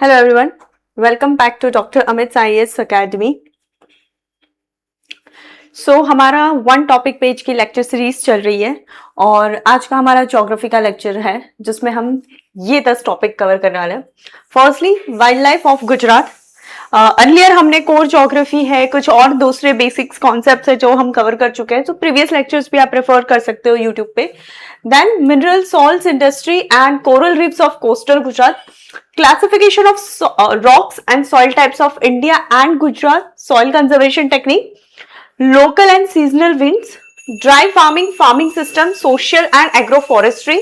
Hello everyone, welcome back to doctor Amit IAS academy. हमारा one topic page की lecture series चल रही है और आज का हमारा ज्योग्राफी का लेक्चर है जिसमें हम ये 10 टॉपिक कवर करने वाले हैं। Firstly, wild life of Gujarat. Earlier हमने कोर ज्योग्राफी है, कुछ और दूसरे बेसिक्स कॉन्सेप्ट्स है जो हम कवर कर चुके हैं, तो प्रीवियस लेक्चर्स भी आप रेफर कर सकते हो यूट्यूब पे। Then mineral salts industry and coral reefs of coastal Gujarat, classification of rocks and soil types of India and Gujarat, soil conservation technique, local and seasonal winds, dry farming system, social and agroforestry,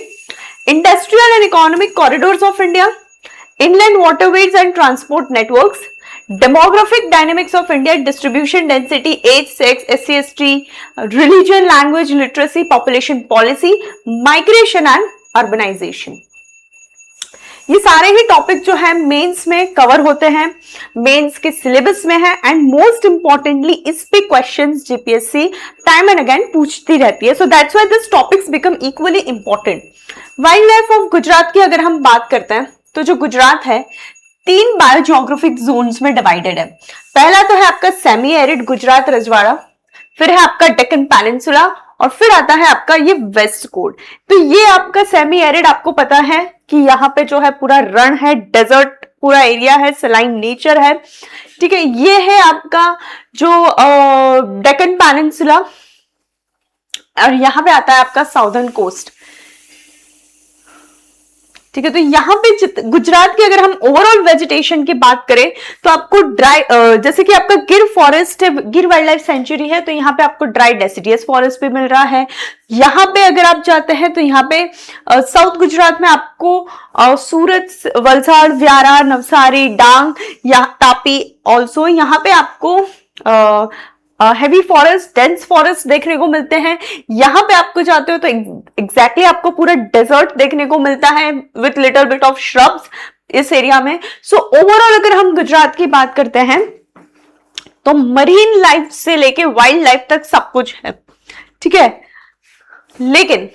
industrial and economic corridors of India, inland waterways and transport networks, demographic dynamics of India, distribution density, age, sex, SC/ST, religion, language, literacy, population policy, migration and urbanization। ये सारे ही topic जो है mains में cover होते हैं, mains के syllabus में है एंड मोस्ट इंपॉर्टेंटली इस पे questions GPSC time and again पूछती रहती है। So that's why this topics become equally important. Wild life of Gujarat की अगर हम बात करते हैं तो जो गुजरात है 3 बायोजियोग्राफिक जोन्स में डिवाइडेड है। पहला तो है आपका सेमी एरिड गुजरात रजवाड़ा, फिर है आपका डेक्कन पेनिनसुला और फिर आता है आपका ये वेस्ट कोस्ट। तो ये आपका सेमी एरिड, आपको पता है कि यहाँ पे जो है पूरा रण है, डेजर्ट पूरा एरिया है, सलाइन नेचर है, ठीक है। ये है आपका जो डेक्कन पेनिनसुला और यहाँ पे आता है आपका साउदर्न कोस्ट, ठीक है। तो यहाँ पे गुजरात की अगर हम ओवरऑल वेजिटेशन की बात करें तो आपको ड्राई, जैसे कि आपका गिर फॉरेस्ट है, गिर वाइल्ड लाइफ सेंचुरी है, तो यहाँ पे आपको ड्राई डेसिडियस फॉरेस्ट भी मिल रहा है। यहाँ पे अगर आप जाते हैं तो यहाँ पे साउथ गुजरात में आपको सूरत, वलसाड़, व्यारा, नवसारी, डांग या तापी ऑल्सो यहाँ पे आपको हैवी फॉरेस्ट, डेंस फॉरेस्ट देखने को मिलते हैं। यहाँ पे आपको जाते हो तो एग्जैक्टली आपको पूरा डेजर्ट देखने को मिलता है with little bit of shrubs इस एरिया में। सो ओवरऑल अगर हम गुजरात की बात करते हैं तो मरीन लाइफ से लेके वाइल्ड लाइफ तक सब कुछ है, ठीक है। लेकिन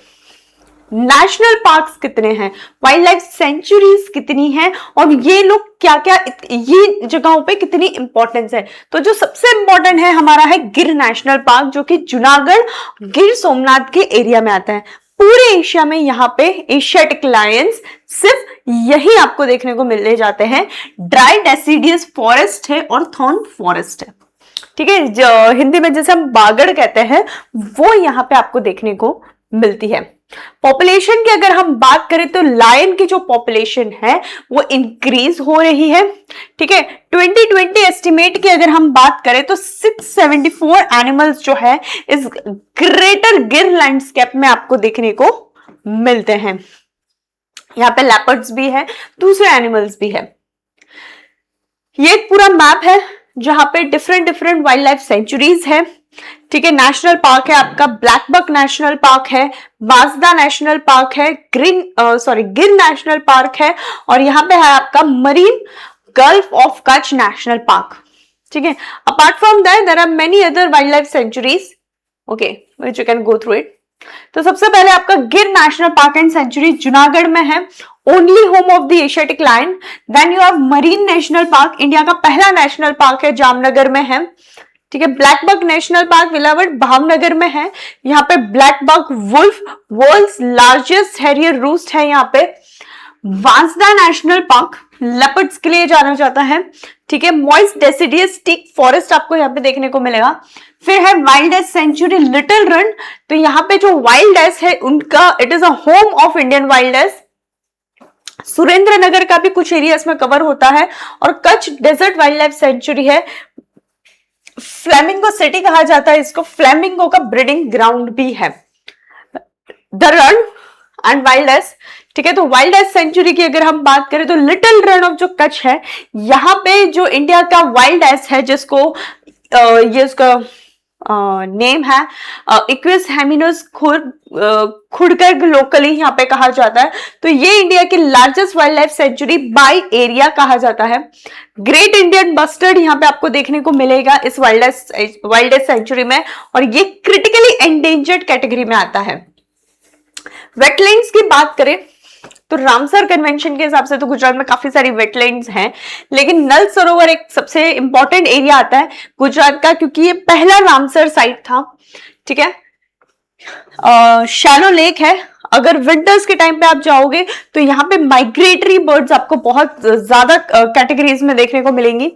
नेशनल पार्क्स कितने हैं, वाइल्ड लाइफ सेंचुरीज कितनी हैं और ये लोग क्या क्या, ये जगहों पे कितनी इंपॉर्टेंस है। तो जो सबसे इंपॉर्टेंट है हमारा है गिर नेशनल पार्क, जो कि जूनागढ़, गिर सोमनाथ के एरिया में आता है। पूरे एशिया में यहाँ पे एशियाटिक लायंस सिर्फ यही आपको देखने को मिलने जाते हैं। ड्राई डेसिडियस फॉरेस्ट है और थॉर्न फॉरेस्ट है, ठीक है। जो हिंदी में जैसे हम बागड़ कहते हैं वो यहाँ पे आपको देखने को मिलती है। पॉपुलेशन की अगर हम बात करें तो लायन की जो पॉपुलेशन है वो इंक्रीज हो रही है, ठीक है। 2020 एस्टिमेट की अगर हम बात करें तो 674 एनिमल्स जो है इस ग्रेटर गिर लैंडस्केप में आपको देखने को मिलते हैं। यहाँ पे लेपर्ड्स भी है, दूसरे एनिमल्स भी है। ये एक पूरा मैप है जहां पे डिफरेंट वाइल्ड लाइफ सेंचुरीज है, ठीक है। नेशनल पार्क है आपका ब्लैक बक नेशनल पार्क है, बांसदा नेशनल पार्क है, गिर नेशनल पार्क है और यहाँ पे है आपका marine gulf of Kutch national park, ठीक है। Apart from that there are many other wildlife sanctuaries, okay, which you can go through it. तो सबसे पहले आपका Gir national park and sanctuary Junagadh में है, only home of the Asiatic lion. Then you have marine national park, India का पहला national park है, जामनगर में है, ठीक है। ब्लैक बक नेशनल पार्क विलावट भावनगर में है। यहाँ पे blackbuck wolf, world's largest harrier roost है यहाँ पे। वांसदा नेशनल पार्क लेपर्ड्स के लिए जाना जाता है, ठीक है। मॉइस्ट डेसिडियस टीक फॉरेस्ट आपको यहाँ पे देखने को मिलेगा। फिर है wild ass sanctuary little Rann, तो यहाँ पे जो वाइल्ड एस है उनका it is a home of Indian wild ass. Surendranagar का भी कुछ एरिया इसमें कवर होता है और Kutch desert wildlife sanctuary है। फ्लेमिंगो सिटी कहा जाता है इसको, फ्लेमिंगो का ब्रीडिंग ग्राउंड भी है। The run and wild ass, ठीक है। तो वाइल्ड एस सेंचुरी की अगर हम बात करें तो लिटिल रन ऑफ जो कच्छ है, यहाँ पे जो इंडिया का वाइल्ड एस है जिसको ये उसका नेम है इक्विस हेमिनस खुड़कर लोकली यहाँ पे कहा जाता है। तो ये इंडिया की largest wildlife sanctuary by area कहा जाता है। ग्रेट इंडियन बस्टर्ड यहाँ पे आपको देखने को मिलेगा इस वाइल्ड लाइफ सेंचुरी में और ये क्रिटिकली एंडेंजर्ड कैटेगरी में आता है। वेटलैंड्स की बात करें तो रामसर कन्वेंशन के हिसाब से तो गुजरात में काफी सारी वेटलैंड्स हैं, लेकिन नल सरोवर एक सबसे इंपॉर्टेंट एरिया आता है गुजरात का, क्योंकि ये पहला रामसर साइट था। ठीक है, शैलो लेक है। अगर विंटर्स के टाइम पे आप जाओगे तो यहाँ पे माइग्रेटरी बर्ड्स आपको बहुत ज्यादा कैटेगरीज में देखने को मिलेंगी।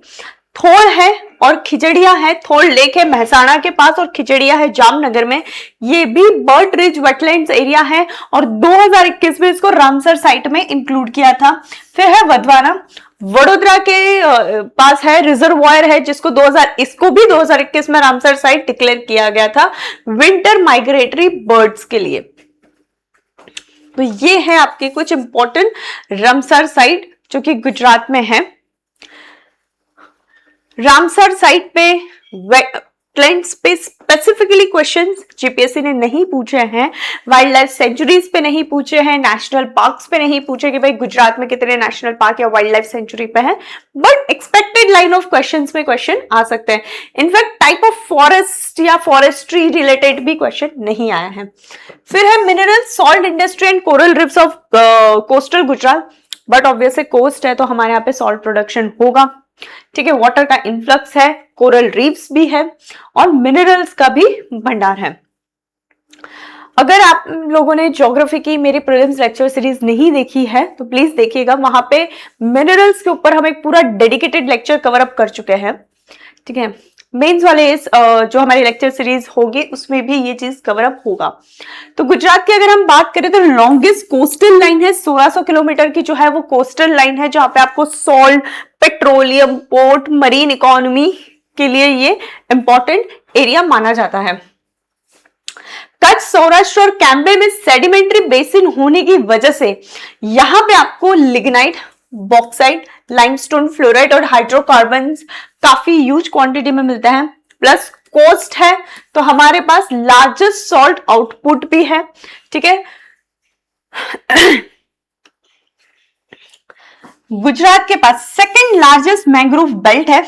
थोड़ है और खिचड़िया है। थोड़ लेक है महसाणा के पास और खिचड़िया है जामनगर में। ये भी बर्ड रिच वेटलैंड्स एरिया है और 2021 में इसको रामसर साइट में इंक्लूड किया था। फिर है वधवाना, वडोदरा के पास है, रिजर्वॉयर है जिसको इसको भी 2021 में रामसर साइट डिक्लेयर किया गया था विंटर माइग्रेटरी बर्ड्स के लिए। तो ये है आपके कुछ इंपॉर्टेंट रामसर साइट जो कि गुजरात में है। रामसर साइट पे वेटलैंड्स पे स्पेसिफिकली क्वेश्चंस जीपीएससी ने नहीं पूछे हैं, वाइल्ड लाइफ सेंचुरीज पे नहीं पूछे हैं, नेशनल पार्क्स पे नहीं पूछे कि भाई गुजरात में कितने नेशनल पार्क या वाइल्ड लाइफ सेंचुरी पे है, but expected line of questions में क्वेश्चन आ सकते हैं। इनफैक्ट टाइप ऑफ फॉरेस्ट या फॉरेस्ट्री रिलेटेड भी क्वेश्चन नहीं आया है। फिर है mineral salt industry and coral reefs of coastal Gujarat, but obviously coast है तो हमारे यहाँ पे सॉल्ट प्रोडक्शन होगा। ठीक है, वाटर का इन्फ्लक्स है, कोरल रीफ्स भी है और मिनरल्स का भी भंडार है। अगर आप लोगों ने ज्योग्राफी की मेरी प्रीलिम्स लेक्चर सीरीज नहीं देखी है तो प्लीज देखिएगा, वहां पे मिनरल्स के ऊपर हम एक पूरा डेडिकेटेड लेक्चर कवर अप कर चुके हैं। ठीक है, मेंस वाले इस जो हमारी लेक्चर सीरीज होगी उसमें भी ये चीज कवर अप होगा। तो गुजरात की अगर हम बात करें तो लॉन्गेस्ट कोस्टल लाइन है 1600 किलोमीटर की, जो है वो कोस्टल लाइन है जहां पे आपको salt, petroleum, port, marine economy के लिए ये इंपॉर्टेंट एरिया माना जाता है। कच्छ, सौराष्ट्र और कैम्बे में सेडिमेंट्री बेसिन होने की वजह से यहां पे आपको लिग्नाइट, बॉक्साइट, लाइमस्टोन, फ्लोराइड और हाइड्रोकार्बन्स काफी ह्यूज क्वांटिटी में मिलता है। प्लस कोस्ट है तो हमारे पास लार्जेस्ट सॉल्ट आउटपुट भी है। ठीक है, गुजरात के पास सेकंड लार्जेस्ट मैंग्रोव बेल्ट है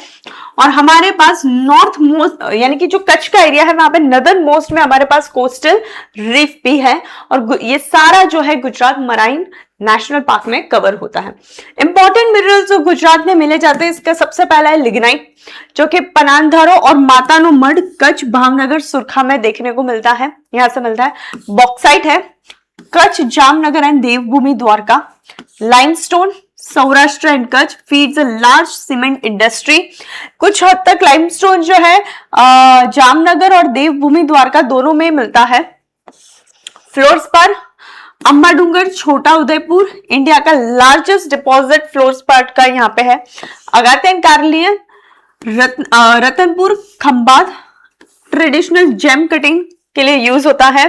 और हमारे पास नॉर्थ मोस्ट यानी कि जो कच्छ का एरिया है वहां पे नदर्न मोस्ट में हमारे पास कोस्टल रीफ भी है और ये सारा जो है गुजरात मराइन नेशनल पार्क में कवर होता है। इंपॉर्टेंट मिनरल्स जो गुजरात में मिले जाते हैं, इसका सबसे पहला है लिग्नाइट, जो कि पनानधारो और मातानो मड, कच्छ, भावनगर, सुरखा में देखने को मिलता है, यहां से मिलता है। बॉक्साइट है Kutch, Jamnagar and Devbhoomi Dwarka. Limestone Saurashtra and Kutch feeds a large cement industry. कुछ हद तक लाइमस्टोन जो है जामनगर और देवभूमि द्वारका दोनों में मिलता है। फ्लोरस्पार, अम्बाडुंगर, छोटा उदयपुर इंडिया का लार्जेस्ट डिपॉजिट फ्लोरस्पार का यहाँ पे है। Agate carnelian, Ratanpur, Khambhat traditional gem cutting के लिए यूज होता है।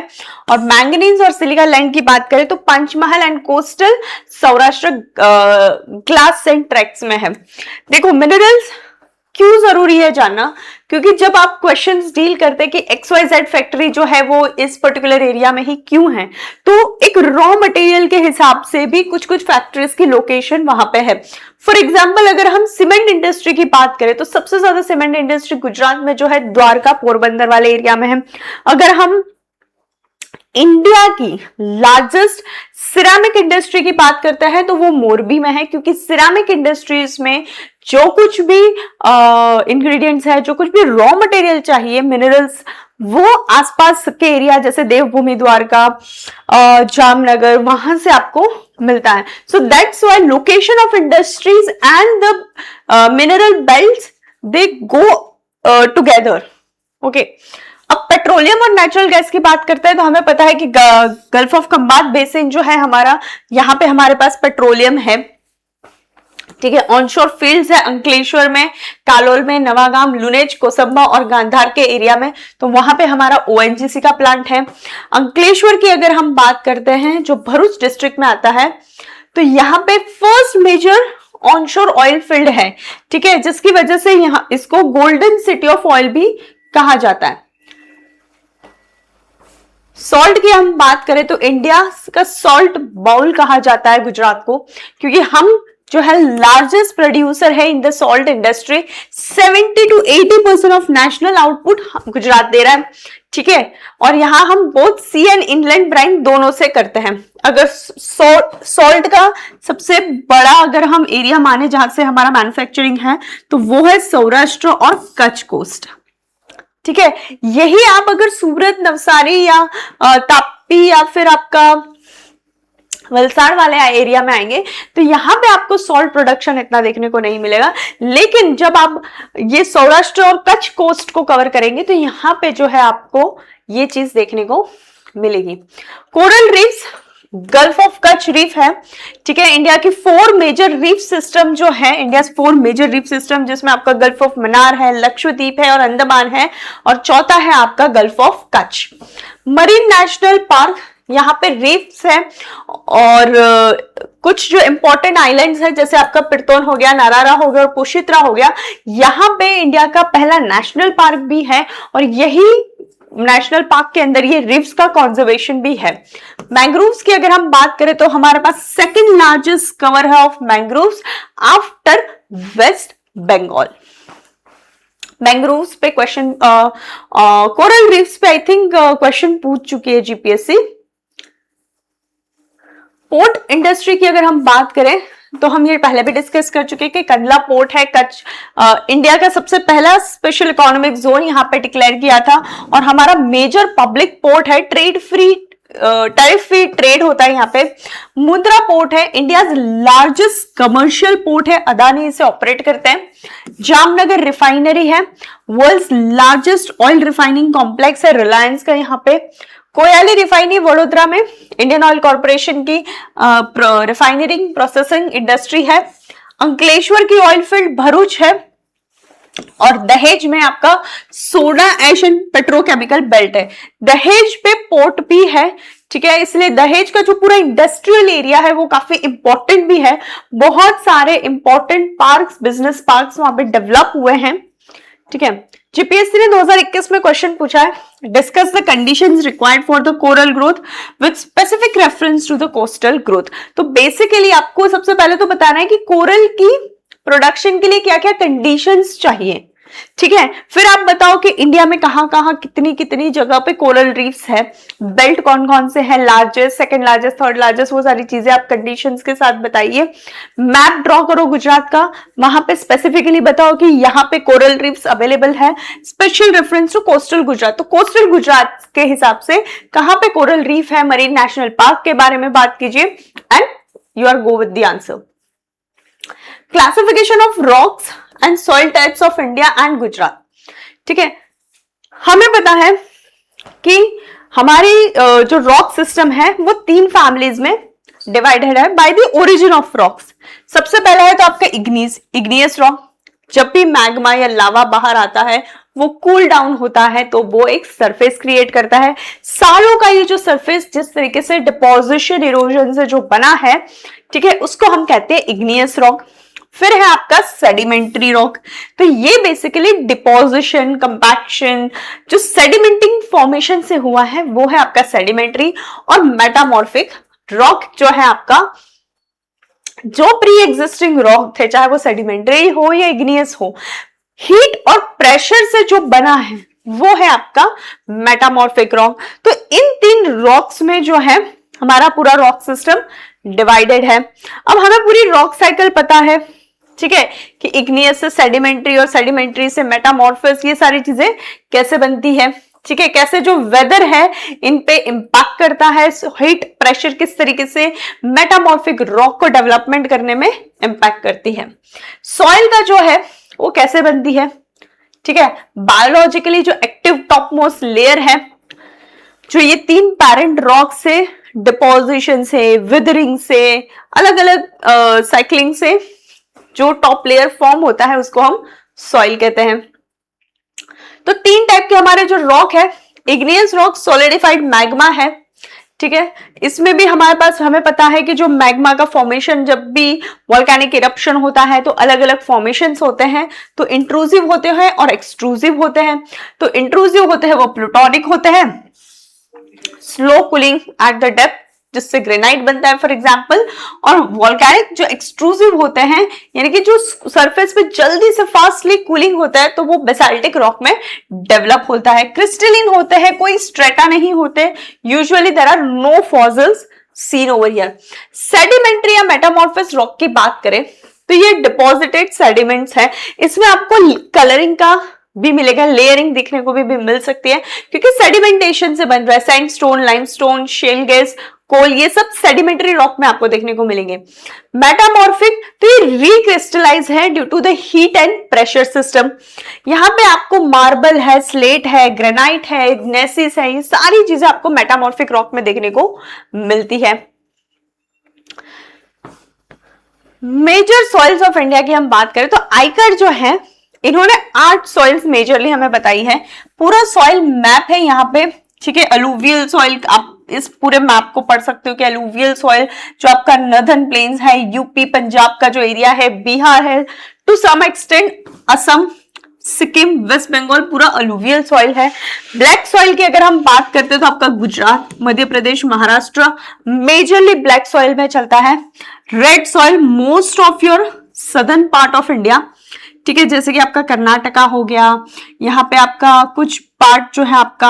और मैंगनीज और सिलिका लैंड की बात करें तो Panchmahal and coastal Saurashtra glass and tracks में है। देखो मिनरल्स क्यों जरूरी है जानना, क्योंकि जब आप क्वेश्चंस डील करते हैं कि XYZ फैक्ट्री जो है वो इस पर्टिकुलर एरिया में ही क्यों है, तो एक रॉ मटेरियल के हिसाब से भी कुछ कुछ फैक्ट्रीज की लोकेशन वहां पे है। फॉर एग्जाम्पल अगर हम सीमेंट इंडस्ट्री की बात करें तो सबसे ज्यादा सीमेंट इंडस्ट्री गुजरात में जो है द्वारका, पोरबंदर वाले एरिया में है। अगर हम इंडिया की लार्जेस्ट सिरामिक इंडस्ट्री की बात करते हैं तो वो मोरबी में है, क्योंकि सिरामिक इंडस्ट्रीज में जो कुछ भी इंग्रेडिएंट्स है, जो कुछ भी रॉ मटेरियल चाहिए मिनरल्स, वो आसपास के एरिया जैसे देवभूमि द्वारका, जामनगर, वहां से आपको मिलता है। So that's why location of industries and the mineral belts they go together. Okay, अब पेट्रोलियम और नेचुरल गैस की बात करते हैं तो हमें पता है कि गल्फ ऑफ खंबात बेसिन जो है हमारा, यहाँ पे हमारे पास पेट्रोलियम है। ठीक है, ऑनशोर फील्ड्स है अंकलेश्वर में, कालोल में, नवागाम, लुनेज, कोसंबा और गांधार के एरिया में, तो वहां पे हमारा ONGC का प्लांट है। अंकलेश्वर की अगर हम बात करते हैं जो भरूच डिस्ट्रिक्ट में आता है, तो यहाँ पे first major onshore oil field है। ठीक है, जिसकी वजह से यहाँ इसको गोल्डन सिटी ऑफ ऑयल भी कहा जाता है। सॉल्ट की हम बात करें तो इंडिया का सॉल्ट बाउल कहा जाता है गुजरात को, क्योंकि हम जो है लार्जेस्ट प्रोड्यूसर है in the salt industry. 70 to 80% of national output Gujarat दे रहा है। ठीक है। और यहाँ हम both sea and inland brine दोनों से करते हैं। अगर सॉल्ट का सबसे बड़ा अगर हम एरिया माने जहां से हमारा मैन्युफैक्चरिंग है तो वो है सौराष्ट्र और कच्छ कोस्ट। ठीक है, यही आप अगर सूरत, नवसारी या तापी या फिर आपका वलसाड़ वाले एरिया में आएंगे तो यहाँ पे आपको सॉल्ट प्रोडक्शन इतना देखने को नहीं मिलेगा। लेकिन जब आप ये सौराष्ट्र और कच्छ कोस्ट को कवर करेंगे तो यहाँ पे जो है आपको ये चीज देखने को मिलेगी। Coral reefs, gulf of Kutch reef है। ठीक है, इंडिया की 4 मेजर रीफ सिस्टम जो है, इंडिया 4 मेजर रीफ सिस्टम, जिसमें आपका गल्फ ऑफ मन्नार है, लक्षद्वीप है और अंडमान है, और चौथा है आपका gulf of Kutch. Marine national park, यहाँ पे रीफ्स है और कुछ जो इंपॉर्टेंट आइलैंड्स है जैसे आपका पिरतोन हो गया, नारारा हो गया और पोशित्रा हो गया। यहाँ पे इंडिया का पहला नेशनल पार्क भी है और यही नेशनल पार्क के अंदर ये रीफ्स का कंजर्वेशन भी है। मैंग्रोव्स की अगर हम बात करें तो हमारे पास सेकंड लार्जेस्ट कवर है of mangroves after West Bengal. Mangroves पे क्वेश्चन, कोरल रीफ्स पे आई थिंक क्वेश्चन पूछ चुकी है जीपीएससी। पोर्ट इंडस्ट्री की अगर हम बात करें तो हम ये पहले भी डिस्कस कर चुके हैं कि कंडला पोर्ट है, कच्छ इंडिया का सबसे पहला स्पेशल इकोनॉमिक जोन यहाँ पे डिक्लेयर किया था और हमारा मेजर पब्लिक पोर्ट है, trade free tariff free trade होता है यहाँ पे। मुंद्रा पोर्ट है, इंडिया लार्जेस्ट कमर्शियल पोर्ट है, अदानी इसे ऑपरेट करते हैं। जामनगर रिफाइनरी है, world's largest oil refining complex है रिलायंस का यहाँ पे। कोयाली रिफाइनरी वडोदरा में इंडियन ऑयल कॉर्पोरेशन की रिफाइनरिंग प्रोसेसिंग इंडस्ट्री है। अंकलेश्वर की ऑयल फील्ड भरूच है और दहेज में आपका soda ash and petrochemical belt है। दहेज पे पोर्ट भी है, ठीक है, इसलिए दहेज का जो पूरा इंडस्ट्रियल एरिया है वो काफी इंपॉर्टेंट भी है। बहुत सारे इंपॉर्टेंट पार्क्स, बिजनेस पार्क्स वहां पे डेवलप हुए हैं। ठीक है, जीपीएससी ने 2021 में क्वेश्चन पूछा है, discuss the conditions required for the coral growth with specific reference to the coastal growth. तो बेसिकली आपको सबसे पहले तो बताना है कि कोरल की प्रोडक्शन के लिए क्या क्या कंडीशंस चाहिए। ठीक है, फिर आप बताओ कि इंडिया में कहां कहां कितनी कितनी जगह पे कोरल रीफ्स है, बेल्ट कौन कौन से हैं, largest, second largest, third largest, वो सारी चीजें आप कंडीशंस के साथ बताइए। मैप ड्रॉ करो गुजरात का, वहां पे स्पेसिफिकली बताओ कि यहाँ पे कोरल रीफ्स अवेलेबल है, special reference to coastal Gujarat. तो कोस्टल गुजरात के हिसाब से कहां पे कोरल रीफ है, मरीन नेशनल पार्क के बारे में बात कीजिए and you are go with the answer. Classification of rocks and soil types of India and Gujarat. ठीक है, हमें पता है कि हमारी जो रॉक सिस्टम है वो 3 फैमिलीज में डिवाइडेड है by the origin of rocks. सबसे पहला है तो आपका इग्नियस रॉक। जब भी मैग्मा या लावा बाहर आता है वो कूल डाउन होता है तो वो एक सरफेस क्रिएट करता है। सालों का ये जो सरफेस जिस तरीके से डिपोजिशन इरोजन से जो बना है, ठीक है, उसको हम कहते हैं इग्नियस रॉक। फिर है आपका सेडिमेंट्री रॉक। तो ये बेसिकली डिपोजिशन, कंपैक्शन, जो सेडिमेंटिंग फॉर्मेशन से हुआ है वो है आपका सेडिमेंट्री। और मेटामॉर्फिक रॉक जो है आपका, जो प्री एग्जिस्टिंग रॉक थे, चाहे वो सेडिमेंट्री हो या इग्नियस हो, हीट और प्रेशर से जो बना है वो है आपका मेटामॉर्फिक रॉक। तो इन 3 रॉक्स में जो है हमारा पूरा रॉक सिस्टम डिवाइडेड है। अब हमें पूरी रॉक साइकिल पता है, ठीक है, कि इग्नियस से सेडिमेंट्री और सेडिमेंट्री से मेटामॉर्फस, ये सारी चीजें कैसे बनती है। ठीक है, कैसे जो वेदर है इन पे इंपैक्ट करता है, हीट प्रेशर किस तरीके से मेटामॉर्फिक रॉक को डेवलपमेंट करने में इंपैक्ट करती है। सॉइल का जो है वो कैसे बनती है, ठीक है, बायोलॉजिकली जो एक्टिव टॉप मोस्ट लेयर है, जो ये 3 पैरेंट रॉक से, डिपोजिशन से, विदरिंग से, अलग अलग साइक्लिंग से जो टॉप लेयर फॉर्म होता है उसको हम सॉइल कहते हैं। तो 3 टाइप के हमारे जो रॉक है, इग्नियस रॉक सॉलिडिफाइड मैग्मा है। ठीक है, इसमें भी हमारे पास, हमें पता है कि जो मैग्मा का फॉर्मेशन, जब भी वोल्केनिक इरप्शन होता है तो अलग अलग फॉर्मेशंस होते हैं। तो इंट्रूसिव होते हैं और एक्सट्रूसिव होते हैं। तो इंट्रूसिव होते हैं वो प्लूटोनिक होते हैं, slow cooling at the depth, जिससे ग्रेनाइट बनता है फॉर एग्जाम्पल, और वोल्केनिक जो एक्सट्रूसिव होते हैं, यानी कि जो सरफेस पे जल्दी से फास्टली कूलिंग होता है, तो वो बेसाल्टिक रॉक में डेवलप होता है। क्रिस्टलिन होते हैं, कोई स्ट्रेटा नहीं होते, usually there are no fossils seen over here. Sedimentary या मेटामॉर्फस रॉक की बात करें तो ये डिपॉजिटेड सेडिमेंट्स है, इसमें आपको कलरिंग का भी मिलेगा, लेयरिंग देखने को भी मिल सकती है, क्योंकि सेडिमेंटेशन से बन रहा है। सैंडस्टोन, लाइमस्टोन, शेल गैस, कोल, ये सब सेडिमेंट्री रॉक में आपको देखने को मिलेंगे। मेटामॉर्फिक तो ये रिक्रिस्टलाइज है due to the heat and pressure system. यहाँ पे आपको मार्बल है, स्लेट है, ग्रेनाइट है, इग्नेसिस है, ये सारी चीजें आपको मेटामॉर्फिक रॉक में देखने को मिलती है। मेजर सॉइल्स ऑफ इंडिया की हम बात करें तो आईकर जो है, इन्होंने 8 सॉइल्स मेजरली हमें बताई है। पूरा सॉइल मैप है यहाँ पे, ठीक है। अलूवियल सॉइल, आप इस पूरे मैप को पढ़ सकते हो कि अलूवियल सॉइल जो आपका नॉर्दर्न प्लेन्स है, यूपी पंजाब का जो एरिया है, बिहार है, to some extent Assam, Sikkim, West Bengal, पूरा अलूवियल सॉइल है। ब्लैक सॉइल की अगर हम बात करते हैं तो आपका Gujarat, Madhya Pradesh, Maharashtra majorly black soil में चलता है। Red soil most of your southern part of India, ठीक है, जैसे कि आपका कर्नाटका हो गया, यहाँ पे आपका कुछ पार्ट जो है आपका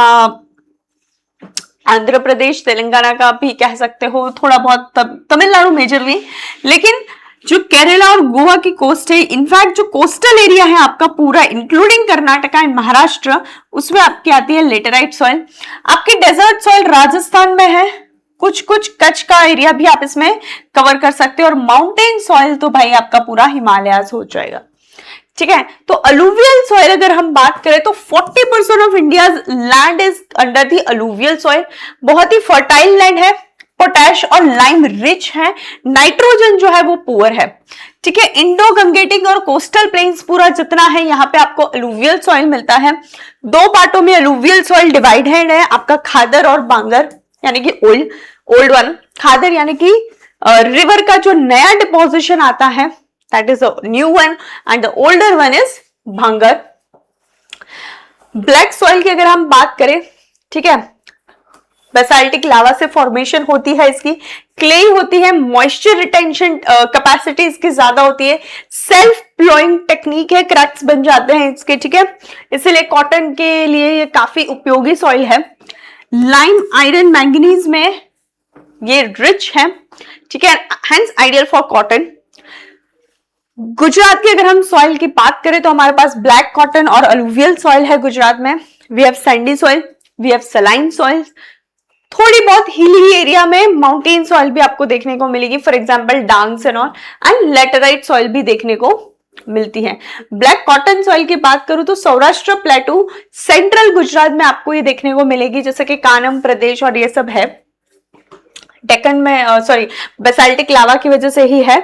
आंध्र प्रदेश, तेलंगाना का भी कह सकते हो, थोड़ा बहुत तमिलनाडु मेजरली, लेकिन जो केरला और गोवा की कोस्ट है, इनफैक्ट जो कोस्टल एरिया है आपका पूरा इंक्लूडिंग कर्नाटका एंड महाराष्ट्र, उसमें आपकी आती है लेटेराइट सॉइल। आपकी डेजर्ट सॉइल राजस्थान में है, कुछ कुछ कच्छ का एरिया भी आप इसमें कवर कर सकते हो, और माउंटेन सॉइल तो भाई आपका पूरा हिमालय हो जाएगा, ठीक है। तो अलूवियल सॉइल अगर हम बात करें तो 40% of India land is under the alluvial soil. बहुत ही फर्टाइल लैंड है, पोटैश और लाइम रिच है, नाइट्रोजन जो है वो पुअर है, ठीक है। इंडो गंगेटिक और कोस्टल प्लेन्स पूरा जितना है यहाँ पे आपको अलूवियल सॉइल मिलता है। 2 पार्टों में अलूवियल सॉइल डिवाइडेड है, आपका खादर और बांगर, यानी कि ओल्ड वन। खादर यानी कि रिवर का जो नया डिपोजिशन आता है, that is a new one, and the older one is भांगर। ब्लैक सॉइल की अगर हम बात करें, ठीक है, बेसाल्टिक लावा से फॉर्मेशन होती है इसकी, क्ले होती है, मॉइस्चर रिटेंशन कैपेसिटी इसकी ज्यादा होती है, सेल्फ प्लोइंग टेक्निक है, क्रैक्स बन जाते हैं इसके, ठीक है, इसलिए कॉटन के लिए ये काफी उपयोगी सॉइल है। लाइम, आयरन, मैंगनीज में ये रिच है, ठीक है, hence ideal for cotton. Gujarat की अगर हम सॉइल की बात करें तो हमारे पास ब्लैक कॉटन और अलूवियल सॉइल है गुजरात में। We have sandy soil, we have saline soil, थोड़ी बहुत हिली एरिया में माउंटेन सॉइल भी आपको देखने को मिलेगी, for example Dangs and all, and laterite soil भी देखने को मिलती है। ब्लैक कॉटन सॉइल की बात करूं तो सौराष्ट्र प्लेटू, सेंट्रल गुजरात में आपको ये देखने को मिलेगी, जैसे कि कानम प्रदेश और ये सब है। डेक्कन में बेसाल्टिक लावा की वजह से ही है,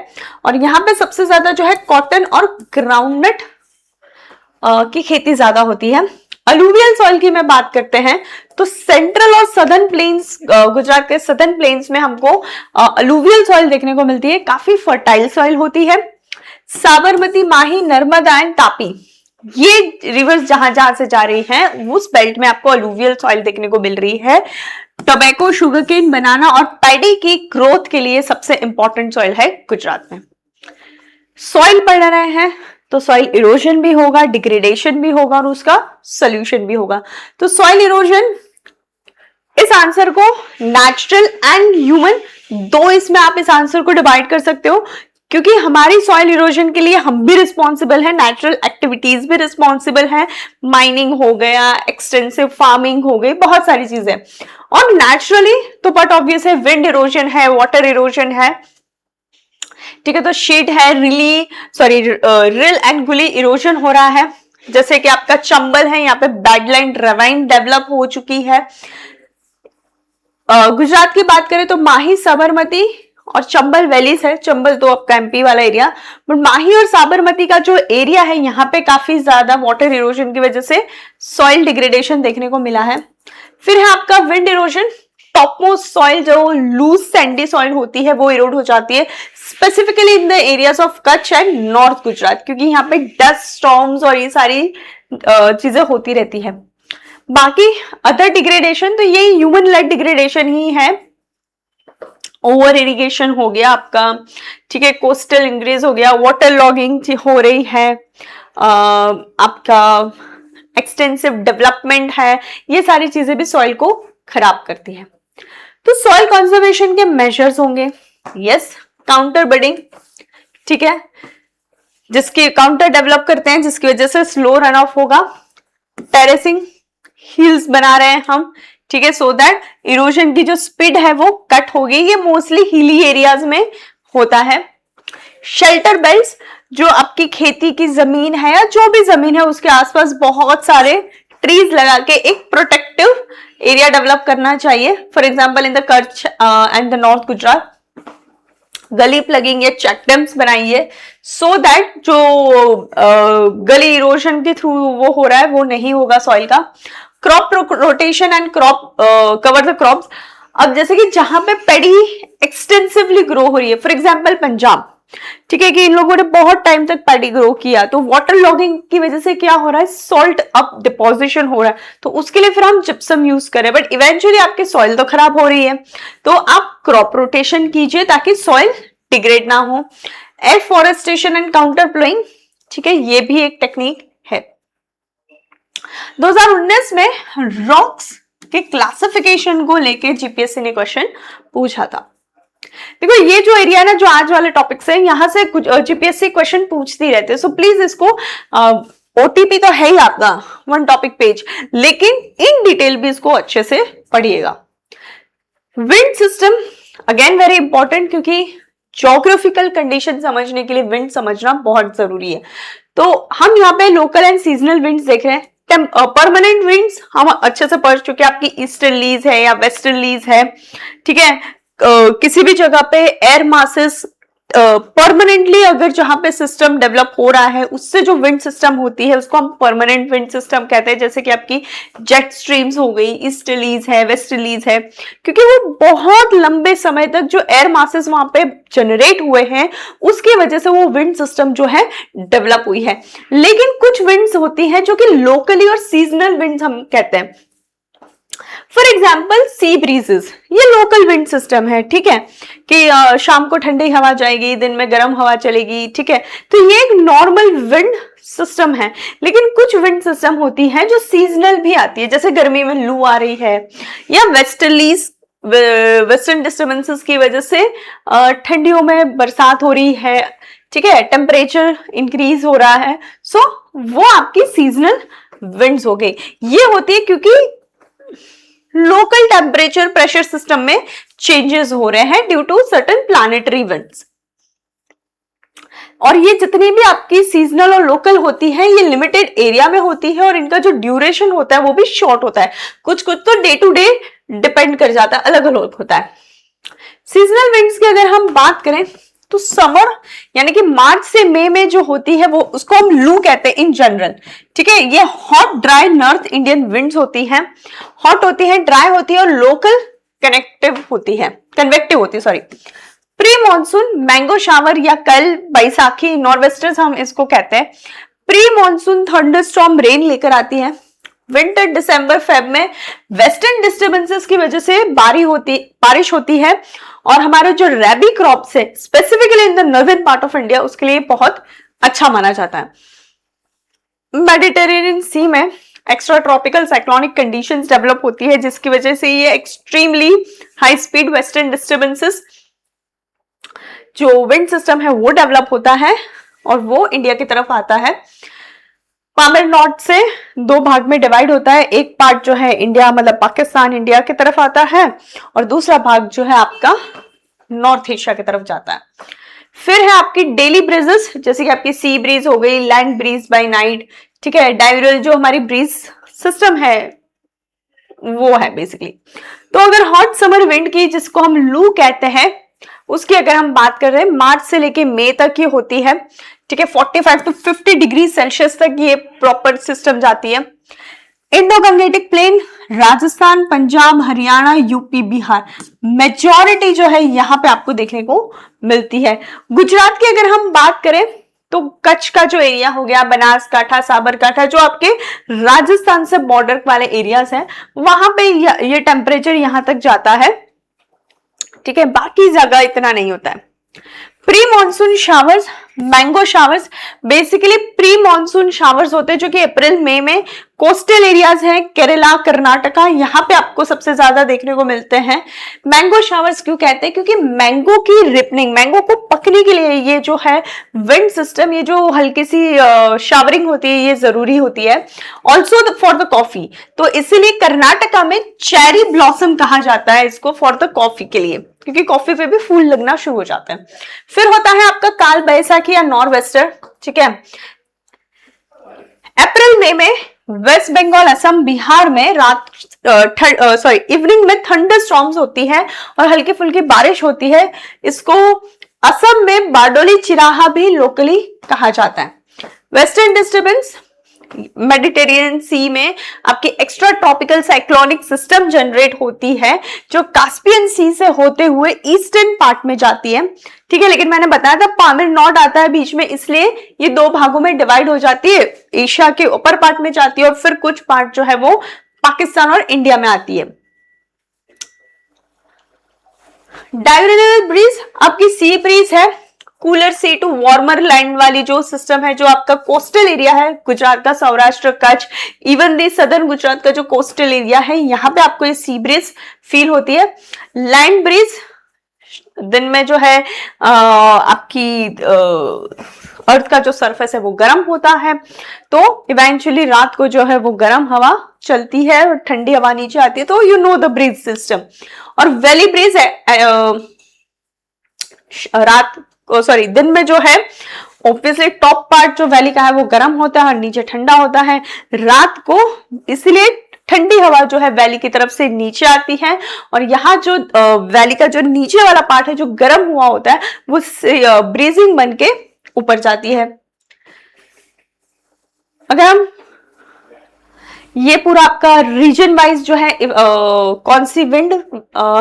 और यहाँ पे सबसे ज्यादा जो है कॉटन और ग्राउंडनट की खेती ज्यादा होती है। अलूवियल सॉइल की मैं बात करते हैं तो सेंट्रल और सदर्न प्लेन्स, गुजरात के सदर्न प्लेन्स में हमको अलूवियल सॉइल देखने को मिलती है, काफी फर्टाइल सॉइल होती है। साबरमती, माही, नर्मदा एंड तापी, ये रिवर्स जहां जहां से जा रही हैं उस बेल्ट में आपको अलूवियल सॉइल देखने को मिल रही है। टोबैको, शुगरकेन, बनाना और पैडी की ग्रोथ के लिए सबसे इंपॉर्टेंट सॉइल है गुजरात में। सॉइल पढ़ रहे हैं तो सॉइल इरोजन भी होगा, डिग्रेडेशन भी होगा और उसका सोल्यूशन भी होगा। तो सॉइल इरोजन, इस आंसर को नेचुरल एंड ह्यूमन, दो इसमें आप इस आंसर को डिवाइड कर सकते हो, क्योंकि हमारी सॉइल इरोजन के लिए हम भी रिस्पॉन्सिबल है, नेचुरल एक्टिविटीज भी रिस्पॉन्सिबल है, माइनिंग हो गया, एक्सटेंसिव फार्मिंग हो गई, बहुत सारी चीजें। और नेचुरली तो बट ऑब्वियस है, विंड इरोजन है, वाटर इरोजन है, ठीक है, तो शीट है, रिल एंड गुली इरोजन हो रहा है, जैसे कि आपका चंबल है, यहाँ पे बैडलैंड रवाइन डेवलप हो चुकी है। गुजरात की बात करें तो माही, साबरमती और चंबल वैलीज है। चंबल तो आपका एमपी वाला एरिया, बट माही और साबरमती का जो एरिया है यहाँ पे काफी ज्यादा वाटर इरोजन की वजह से सॉइल डिग्रेडेशन देखने को मिला है। फिर है आपका विंड इरोजन, टॉपमोस्ट सॉइल जो लूज सैंडी सॉइल होती है वो इरोड हो जाती है, specifically in the areas of Kutch and north Gujarat, क्योंकि यहाँ पे डस्ट स्टॉर्म्स और ये सारी चीजें होती रहती है। बाकी अदर डिग्रेडेशन तो ये ह्यूमन लेड डिग्रेडेशन ही है, ओवर इरिगेशन हो गया आपका, ठीक है, कोस्टल इंक्रीज हो गया, वाटर लॉगिंग हो रही है, आपका एक्सटेंसिव डेवलपमेंट है, ये सारी चीजें भी सॉइल को खराब करती है। तो सॉइल कंजर्वेशन के मेजर्स होंगे, यस, काउंटर बडिंग, ठीक है, जिसके काउंटर डेवलप करते हैं जिसकी वजह से स्लो रन ऑफ होगा, टेरेसिंग, हिल्स बना रहे हैं हम, ठीक है, सो दैट इरोजन की जो स्पीड है वो कट होगी, ये मोस्टली हिली एरियाज में होता है। शेल्टर बेल्ट्स, जो आपकी खेती की जमीन है या जो भी जमीन है उसके आसपास बहुत सारे ट्रीज लगा के एक प्रोटेक्टिव एरिया डेवलप करना चाहिए। For example in the Kutch and the north Gujarat गली प्लगिंग या चेक डैम्स बनाइए, सो दैट जो गली इरोजन के थ्रू वो हो रहा है वो नहीं होगा सॉइल का। Crop rotation and crop cover the crops, अब जैसे कि जहां पे पेडी एक्सटेंसिवली ग्रो हो रही है, फॉर एग्जाम्पल पंजाब, ठीक है, कि इन लोगों ने बहुत टाइम तक पैडी ग्रो किया, तो वाटर लॉगिंग की वजह से क्या हो रहा है, सॉल्ट अप डिपोजिशन हो रहा है, तो उसके लिए फिर हम जिप्सम यूज करें, बट इवेंचुअली आपके सॉइल तो खराब हो रही है, तो आप क्रॉप रोटेशन कीजिए ताकि सॉइल डिग्रेड ना हो। एफॉरेस्टेशन एंड काउंटर प्लोइंग, ठीक है, ये भी एक टेक्निक है। 2019 में रॉक्स के क्लासिफिकेशन को लेके जीपीएससी ने क्वेश्चन पूछा था। देखो ये जो एरिया ना, जो आज वाले टॉपिक से, यहां से कुछ जीपीएससी क्वेश्चन पूछती रहते हैं, सो प्लीज इसको ओटीपी तो है ही आपका वन टॉपिक पेज, लेकिन इन डिटेल भी इसको अच्छे से पढ़िएगा। Wind system again very important, क्योंकि ज्योग्राफिकल कंडीशन समझने के लिए विंड समझना बहुत जरूरी है। तो हम यहाँ पे लोकल एंड सीजनल विंड्स देख रहे हैं। परमानेंट विंड्स हम अच्छे से पढ़ चुके हैं, आपकी ईस्टर्लीज है या वेस्टर्लीज है, ठीक है, किसी भी जगह पे एयर मासेस परमानेंटली अगर जहां पे सिस्टम डेवलप हो रहा है उससे जो विंड सिस्टम होती है उसको हम परमानेंट विंड सिस्टम कहते हैं, जैसे कि आपकी जेट स्ट्रीम्स हो गई, ईस्टर्लीज है, वेस्टर्लीज है, क्योंकि वो बहुत लंबे समय तक जो एयर मासेस वहां पे जनरेट हुए हैं उसकी वजह से वो विंड सिस्टम जो है डेवलप हुई है। लेकिन कुछ विंड्स होती हैं जो कि लोकली और सीजनल विंड्स हम कहते हैं। फॉर एग्जाम्पल सी ब्रीजेस, ये लोकल विंड सिस्टम है, ठीक है, कि शाम को ठंडी हवा जाएगी, दिन में गर्म हवा चलेगी, ठीक है, तो ये एक नॉर्मल विंड सिस्टम है। लेकिन कुछ विंड सिस्टम होती है जो सीजनल भी आती है, जैसे गर्मी में लू आ रही है, या वेस्टर्लीज, वेस्टर्न डिस्टर्बेंसेस की वजह से ठंडियों में बरसात हो रही है, ठीक है, टेम्परेचर इंक्रीज हो रहा है, सो वो आपकी सीजनल विंड्स हो गई। ये होती है क्योंकि लोकल टेम्परेचर प्रेशर सिस्टम में चेंजेस हो रहे हैं due to certain planetary winds. और ये जितनी भी आपकी सीजनल और लोकल होती है ये लिमिटेड एरिया में होती है और इनका जो ड्यूरेशन होता है वो भी शॉर्ट होता है, कुछ कुछ तो डे टू डे डिपेंड कर जाता है, अलग अलग होता है। सीजनल विंड्स की अगर हम बात करें तो समर यानी कि मार्च से मई में जो होती है वो उसको हम लू कहते हैं इन जनरल, ठीक है। ये hot dry north Indian winds होती हैं, हॉट होती है, ड्राई होती है और लोकल कनेक्टिव होती है, कन्वेक्टिव होती है, sorry. Pre monsoon mango shower या कल बैसाखी, नॉर्वेस्टर्स हम इसको कहते हैं। प्री मॉनसून थंडरस्टॉर्म रेन लेकर आती है। विंटर दिसंबर फेब में वेस्टर्न डिस्टर्बेंसेस की वजह से बारिश होती है और हमारे जो रैबी क्रॉप्स है specifically in the northern part of India उसके लिए बहुत अच्छा माना जाता है। मेडिटेरेनियन सी में extra tropical cyclonic conditions develop होती है जिसकी वजह से ये extremely high speed western disturbances जो विंड सिस्टम है वो डेवलप होता है और वो इंडिया की तरफ आता है। पामिर नॉर्थ से दो भाग में डिवाइड होता है, एक पार्ट जो है इंडिया मतलब पाकिस्तान इंडिया की तरफ आता है और दूसरा भाग जो है आपका नॉर्थ एशिया की तरफ जाता है। फिर है आपकी डेली ब्रीजेस, जैसे कि आपकी सी ब्रीज हो गई, लैंड ब्रीज बाय नाइट, ठीक है, डायरल जो हमारी ब्रीज सिस्टम है वो है बेसिकली। तो अगर हॉट समर विंड की जिसको हम लू कहते हैं उसकी अगर हम बात कर रहे हैं मार्च से लेके मई तक ये होती है, ठीक है, 45 to 50 डिग्री सेल्सियस तक ये प्रॉपर सिस्टम जाती है। Indo Gangetic plain Rajasthan, Punjab, Haryana, UP, Bihar majority जो है यहाँ पे आपको देखने को मिलती है। गुजरात की अगर हम बात करें तो कच्छ का जो एरिया हो गया, बनासकांठा, साबरकांठा, जो आपके राजस्थान से बॉर्डर वाले एरियाज हैं वहां पे ये टेम्परेचर यहां तक जाता है ठीक है, बाकी जगह इतना नहीं होता है। Pre monsoon showers, mango showers, basically pre monsoon showers होते हैं जो कि अप्रैल मई में कोस्टल एरियाज हैं, केरला, कर्नाटका, यहाँ पे आपको सबसे ज्यादा देखने को मिलते हैं। मैंगो शावर्स क्यों कहते हैं? क्योंकि मैंगो की रिपनिंग, मैंगो को पकने के लिए ये जो है विंड सिस्टम, ये जो हल्की सी शावरिंग होती है ये जरूरी होती है। ऑल्सो फॉर द कॉफी, तो इसीलिए कर्नाटका में चेरी ब्लॉसम कहा जाता है इसको फॉर द कॉफी के लिए, क्योंकि कॉफी पे भी फूल लगना शुरू हो जाते हैं। फिर होता है आपका काल बैसाखी या नॉर्थ वेस्टर, ठीक है। अप्रैल मई में वेस्ट बंगाल, असम, बिहार में इवनिंग में थंडर स्टॉर्म्स होती है और हल्की फुल्की बारिश होती है। इसको असम में बारडोली चिराहा भी लोकली कहा जाता है। वेस्टर्न डिस्टर्बेंस, मेडिटेरियन सी में आपकी extra tropical cyclonic system generate होती है जो कास्पियन सी से होते हुए ईस्टर्न पार्ट में जाती है, ठीक है। लेकिन मैंने बताया था पामिर नॉट आता है बीच में, इसलिए ये दो भागों में डिवाइड हो जाती है। एशिया के ऊपर पार्ट में जाती है और फिर कुछ पार्ट जो है वो पाकिस्तान और इंडिया में आती है। डायरेनल ब्रीज आपकी सी ब्रीज है, cooler sea to warmer land वाली जो सिस्टम है, जो आपका कोस्टल एरिया है गुजरात का, Saurashtra, Kutch, even the southern Gujarat का जो कोस्टल एरिया है, यहाँ पे आपको ये सी ब्रीज फील होती है। लैंड ब्रीज दिन में जो है आपकी अर्थ का जो सरफेस है वो गर्म होता है, तो इवेंचुअली रात को जो है वो गर्म हवा चलती है और ठंडी हवा नीचे आती है, तो you know the breeze system. और वैली ब्रीज दिन में जो है ऑब्वियसली टॉप पार्ट जो वैली का है वो गर्म होता है और नीचे ठंडा होता है। रात को इसलिए ठंडी हवा जो है वैली की तरफ से नीचे आती है और यहाँ जो वैली का जो नीचे वाला पार्ट है जो गर्म हुआ होता है वो ब्रीजिंग बन के ऊपर जाती है। अगर हम ये पूरा आपका रीजन वाइज जो है कौन सी विंड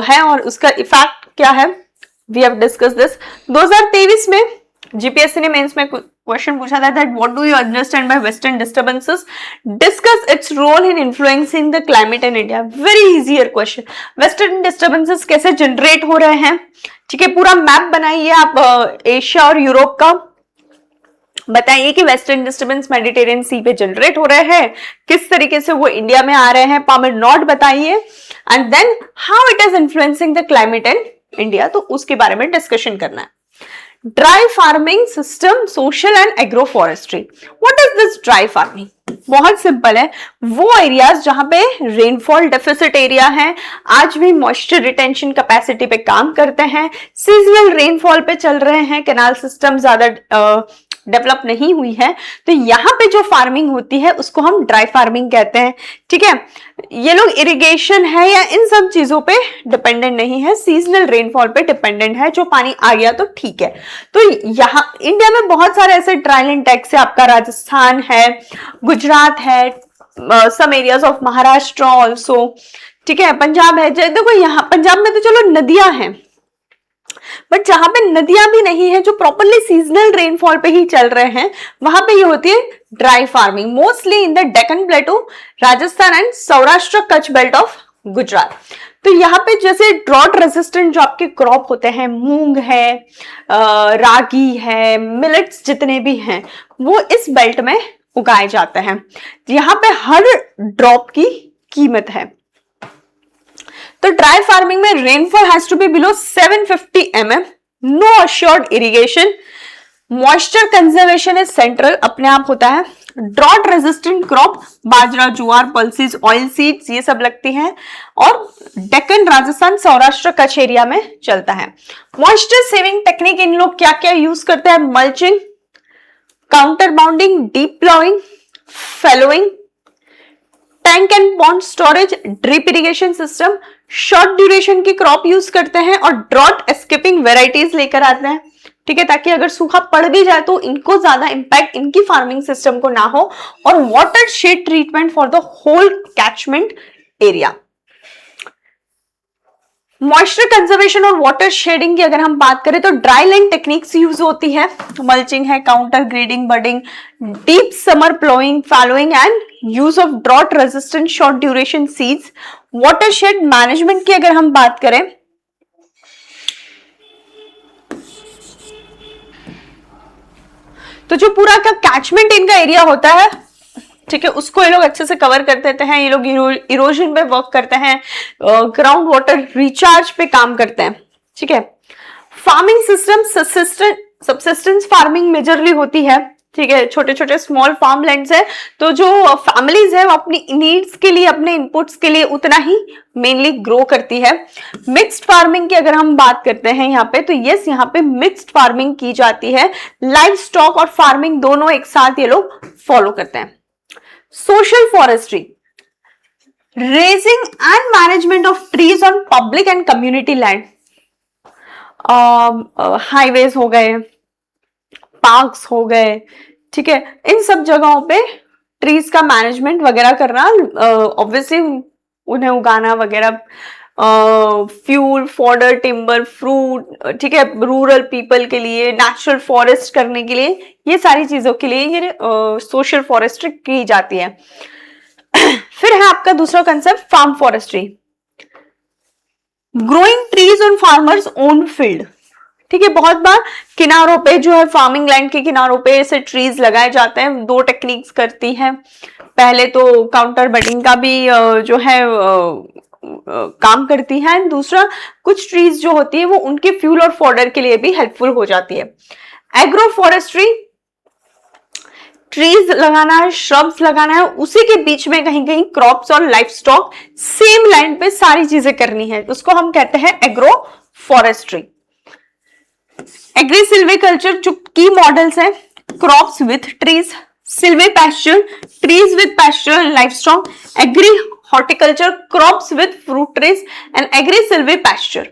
है और उसका इफेक्ट क्या है, वी हैव डिस्कस दिस। 2023 में जीपीएससी ने मेंस में क्वेश्चन पूछा था that what do you understand by western disturbances, discuss its role in influencing the climate in India. Very easier question. Western disturbances कैसे जनरेट हो रहे हैं, ठीक है, पूरा मैप बनाइए आप एशिया और यूरोप का, बताइए कि वेस्टर्न डिस्टर्बेंस मेडिटेरियन सी पे जनरेट हो रहे हैं, किस तरीके से वो इंडिया में आ रहे हैं, पामिर नॉट बताइए, and then how it is influencing the climate in India, तो उसके बारे में डिस्कशन करना है। Dry farming system, social and agro forestry. What is this dry farming? बहुत सिंपल है, वो एरियाज जहां पे रेनफॉल डेफिसिट एरिया है, आज भी मॉइस्चर रिटेंशन कैपेसिटी पे काम करते हैं, सीजनल रेनफॉल पे चल रहे हैं, कैनाल सिस्टम ज्यादा डेवलप नहीं हुई है, तो यहाँ पे जो फार्मिंग होती है उसको हम ड्राई फार्मिंग कहते हैं, ठीक है। ये लोग इरिगेशन है या इन सब चीजों पे डिपेंडेंट नहीं है, सीजनल रेनफॉल पे डिपेंडेंट है, जो पानी आ गया तो ठीक है। तो यहाँ इंडिया में बहुत सारे ऐसे ड्राईलैंड टैक्स है, आपका राजस्थान है, गुजरात है, some areas of Maharashtra also, ठीक है, पंजाब है। देखो यहाँ पंजाब में तो चलो नदियां हैं, बट जहां पे नदियां भी नहीं है, जो प्रॉपरली सीजनल रेनफॉल पे ही चल रहे हैं, वहां पे ये होती है dry farming, mostly in the Deccan प्लेटू, Rajasthan and Saurashtra Kutch belt of Gujarat. तो यहाँ पे जैसे ड्रॉट रेजिस्टेंट जो आपके क्रॉप होते हैं, मूंग है, रागी है, मिलेट्स जितने भी हैं, वो इस बेल्ट में उगाए जाते हैं। यहाँ पे हर ड्रॉप की कीमत है। तो ड्राई फार्मिंग में rainfall has to be below 750 mm, no assured irrigation, moisture conservation is central, अपने आप होता है, drought resistant crop, bajra, jowar, pulses, oil seeds ये सब लगती हैं, और डेक्कन, राजस्थान, सौराष्ट्र, कच्छ एरिया में चलता है। मॉइस्चर सेविंग टेक्निक इन लोग क्या क्या यूज करते हैं? Mulching, contour bunding, deep ploughing, fallowing, tank and pond storage, drip irrigation system, short duration की क्रॉप यूज करते हैं और ड्रॉट एस्केपिंग वेराइटीज लेकर आते हैं, ठीक है, ताकि अगर सूखा पड़ भी जाए तो इनको ज्यादा इंपैक्ट इनकी फार्मिंग सिस्टम को ना हो, और water shed treatment for the whole catchment area. Moisture conservation और वाटर शेडिंग की अगर हम बात करें तो ड्राई लैंड टेक्निक्स यूज होती है, मल्चिंग है, counter grading, budding, deep summer ploughing, following and use of drought resistant short duration seeds. Water shed management की अगर हम बात करें तो जो पूरा का कैचमेंट इनका एरिया होता है, ठीक है, उसको ये लोग अच्छे से कवर कर देते हैं। ये लोग इरोजन पे वर्क करते हैं, ग्राउंड वाटर रिचार्ज पे काम करते हैं, ठीक है। Farming system subsistence farming majorly होती है, ठीक है। छोटे छोटे स्मॉल फार्म लैंड्स है, तो जो फैमिलीज है वो अपनी नीड्स के लिए, अपने इनपुट्स के लिए उतना ही मेनली ग्रो करती है। मिक्स्ड फार्मिंग की अगर हम बात करते हैं यहाँ पे, तो यस, यहाँ पे मिक्स्ड फार्मिंग की जाती है। लाइफ स्टॉक और फार्मिंग दोनों एक साथ ये लोग फॉलो करते हैं। Social forestry, raising and management of trees on public and community land. Highways हो गए, पार्क्स हो गए, ठीक है, इन सब जगहों पे ट्रीज का मैनेजमेंट वगैरह करना, ऑब्वियसली उन्हें उगाना वगैरह, फ्यूल, फॉडर, टिम्बर, फ्रूट, ठीक है, रूरल पीपल के लिए, नेचुरल फॉरेस्ट करने के लिए, ये सारी चीजों के लिए ये सोशल फॉरेस्ट्री की जाती है। फिर है आपका दूसरा concept farm forestry, growing trees on farmers own field, ठीक है। बहुत बार किनारों पे जो है, फार्मिंग लैंड के किनारों पे ऐसे ट्रीज लगाए जाते हैं। दो टेक्निक्स करती हैं, पहले तो काउंटर बटिंग का भी जो है काम करती है, दूसरा कुछ ट्रीज जो होती है वो उनके फ्यूल और फॉडर के लिए भी हेल्पफुल हो जाती है। एग्रो फॉरेस्ट्री, ट्रीज लगाना है, श्रब्स लगाना है, उसी के बीच में कहीं कहीं क्रॉप्स और लाइफ स्टॉक सेम लैंड पे सारी चीजें करनी है, उसको हम कहते हैं एग्रो फॉरेस्ट्री। एग्री सिल्वीकल्चर जो की मॉडल्स हैं, crops with trees, silvi pasture, trees with pasture and life stock, agri horticulture, crops with fruit trees and agri silvi pasture,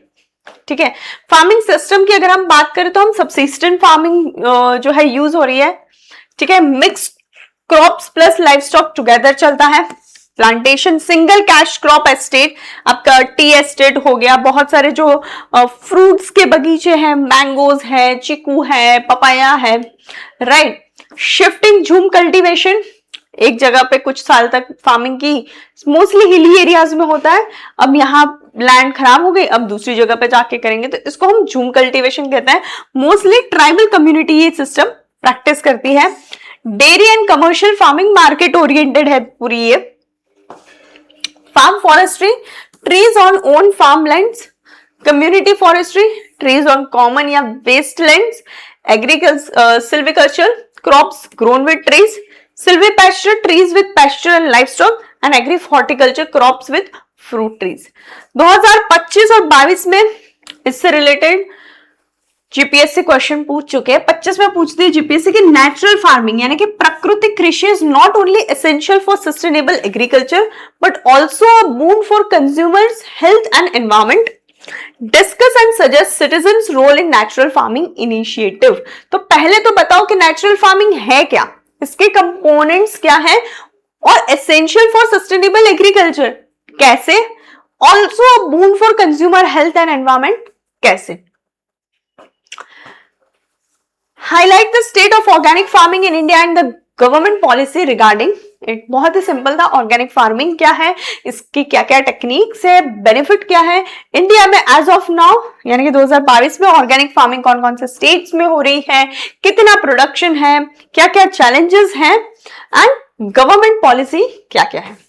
ठीक है। फार्मिंग सिस्टम की अगर हम बात करें तो हम सबसिस्टेंट फार्मिंग जो है यूज हो रही है, ठीक है। Mixed crops plus life stock together चलता है। Plantation, single cash crop estate, आपका टी एस्टेट हो गया, बहुत सारे जो फ्रूट्स के बगीचे हैं, मैंगोज है, चीकू है, पपाया है, राइट। शिफ्टिंग झूम कल्टीवेशन, एक जगह पे कुछ साल तक फार्मिंग की, मोस्टली हिली एरियाज में होता है, अब यहाँ लैंड खराब हो गई, अब दूसरी जगह पे जाके करेंगे, तो इसको हम झूम कल्टीवेशन कहते हैं। मोस्टली ट्राइबल कम्युनिटी ये सिस्टम प्रैक्टिस करती है। Dairy and commercial farming market oriented है पूरी ये। Farm forestry, trees on own farm lands, community forestry, trees on common या waste lands, agriculture, silviculture, crops grown with trees, silvi pasture, trees with pasture and life stock and agri horticulture, crops with fruit trees. 2025 और 22 में इससे related GPSC question पूछ चुके हैं। 25 में पूछती है जीपीएससी की नेचुरल फार्मिंग यानी कि प्राकृतिक कृषि is not only essential for sustainable agriculture but also a boon for consumers health and environment. Discuss and suggest citizens role in natural farming initiative. तो पहले तो बताओ कि नेचुरल फार्मिंग है क्या, इसके कंपोनेंट्स क्या है, और एसेंशियल फॉर सस्टेनेबल एग्रीकल्चर कैसे, also a boon for consumer health and environment कैसे। Highlight the state of organic farming in India and the government policy regarding it. बहुत ही सिंपल था, ऑर्गेनिक फार्मिंग क्या है, इसकी क्या क्या टेक्निक्स है, बेनिफिट क्या है इंडिया में एज ऑफ नाउ, यानी कि 2022 में ऑर्गेनिक फार्मिंग कौन कौन से स्टेट्स में हो रही है, कितना प्रोडक्शन है, क्या क्या चैलेंजेस हैं एंड गवर्नमेंट पॉलिसी क्या क्या है।